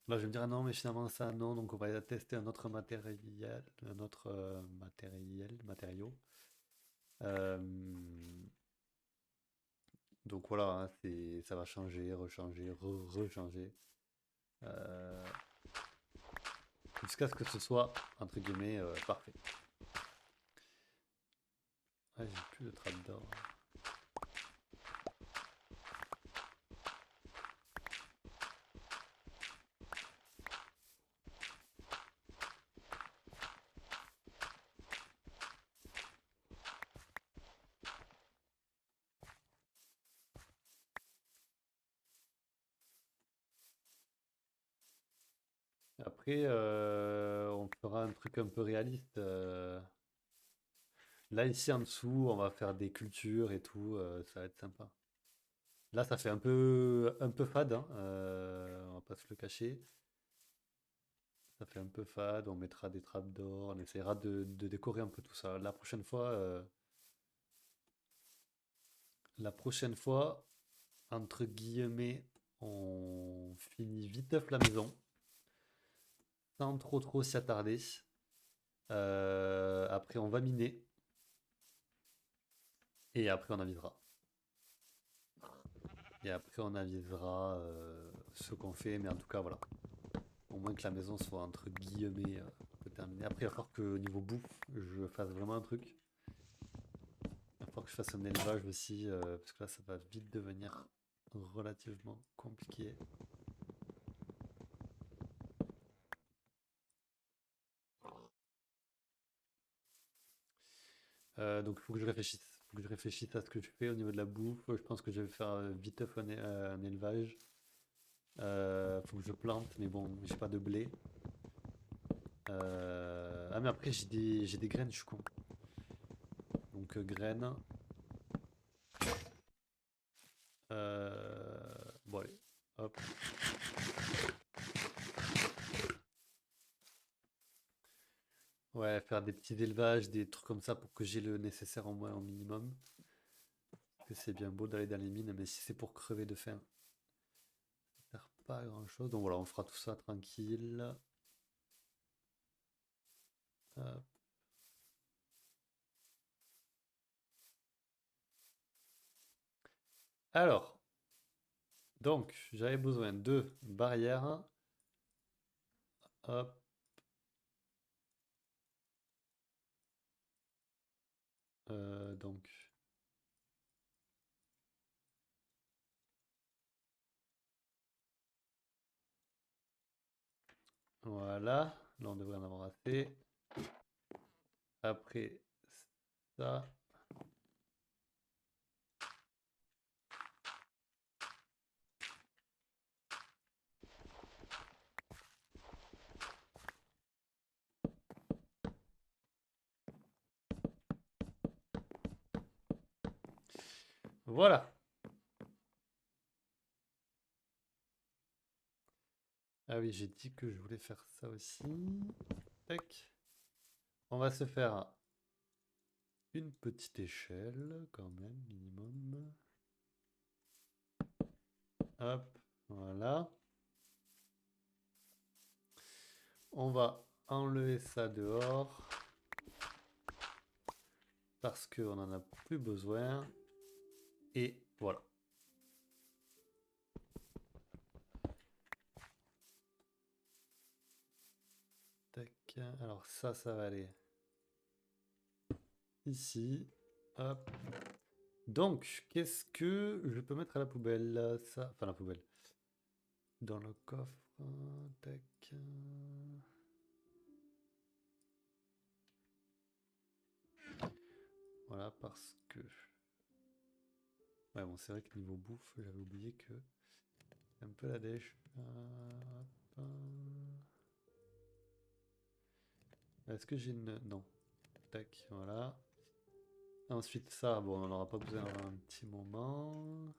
Là, je vais me dire, ah non, mais finalement, ça, non. Donc, on va tester un autre matériel, un autre matériau. Euh, donc, voilà, hein, ça va changer, rechanger, rechanger. euh, Jusqu'à ce que ce soit, entre guillemets, parfait. Ah, j'ai plus de trappe d'or. Après, on fera un truc un peu réaliste. Là, ici en dessous, on va faire des cultures et tout. Ça va être sympa. Là, ça fait un peu fade, hein, on va pas se le cacher. Ça fait un peu fade. On mettra des trappes d'or. On essaiera de décorer un peu tout ça. La prochaine fois, entre guillemets, on finit vite la maison, sans trop s'y attarder. Après, on va miner. Et après, on avisera. Et après, on avisera ce qu'on fait. Mais en tout cas, voilà. Au moins que la maison soit entre guillemets terminée. Après, il va falloir que niveau bouffe, je fasse vraiment un truc. Il va falloir que je fasse un élevage aussi. Parce que là, ça va vite devenir relativement compliqué. Donc, il faut que je réfléchisse. Faut que je réfléchisse à ce que je fais au niveau de la bouffe. Je pense que je vais faire vite un élevage. Faut que je plante, mais bon, j'ai pas de blé. Ah, mais après, j'ai des graines, je suis con. Donc, graines. Bon, allez. Hop. Ouais, faire des petits élevages, des trucs comme ça pour que j'ai le nécessaire en moins au minimum. Parce que c'est bien beau d'aller dans les mines, mais si c'est pour crever de faim, ça sert pas à grand chose. Donc voilà, on fera tout ça tranquille. Hop. Alors, donc, j'avais besoin de barrières. Hop. Donc, voilà. Là, on devrait en avoir assez. Après, ça. Voilà. Ah oui, j'ai dit que je voulais faire ça aussi. Tac. On va se faire une petite échelle, quand même, minimum. Hop, voilà. On va enlever ça dehors parce qu'on n'en a plus besoin. Et voilà. Tac. Alors ça va aller ici. Hop. Donc, qu'est-ce que je peux mettre à la poubelle? Ça, enfin la poubelle. Dans le coffre. Tac. Voilà, parce que... Ouais, bon, c'est vrai que niveau bouffe, j'avais oublié que... C'est un peu la dèche. Hop. Est-ce que j'ai une... Non. tac, voilà. Ensuite, ça, bon, on n'en aura pas besoin avant un petit moment.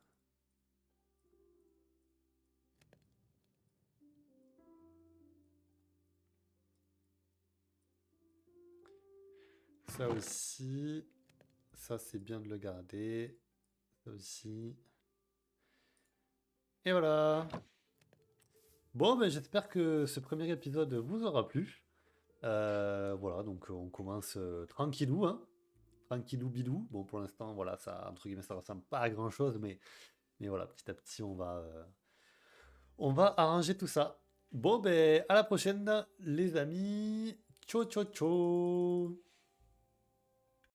Ça aussi. Ça, c'est bien de le garder. Ça aussi. Et voilà. Bon, ben, j'espère que ce premier épisode vous aura plu. Voilà, donc on commence tranquillou, hein. Tranquillou bidou. Bon, pour l'instant, voilà, ça, entre guillemets, ça ressemble pas à grand-chose, mais voilà, petit à petit, on va arranger tout ça. Bon, ben, à la prochaine, les amis. Ciao, ciao, ciao.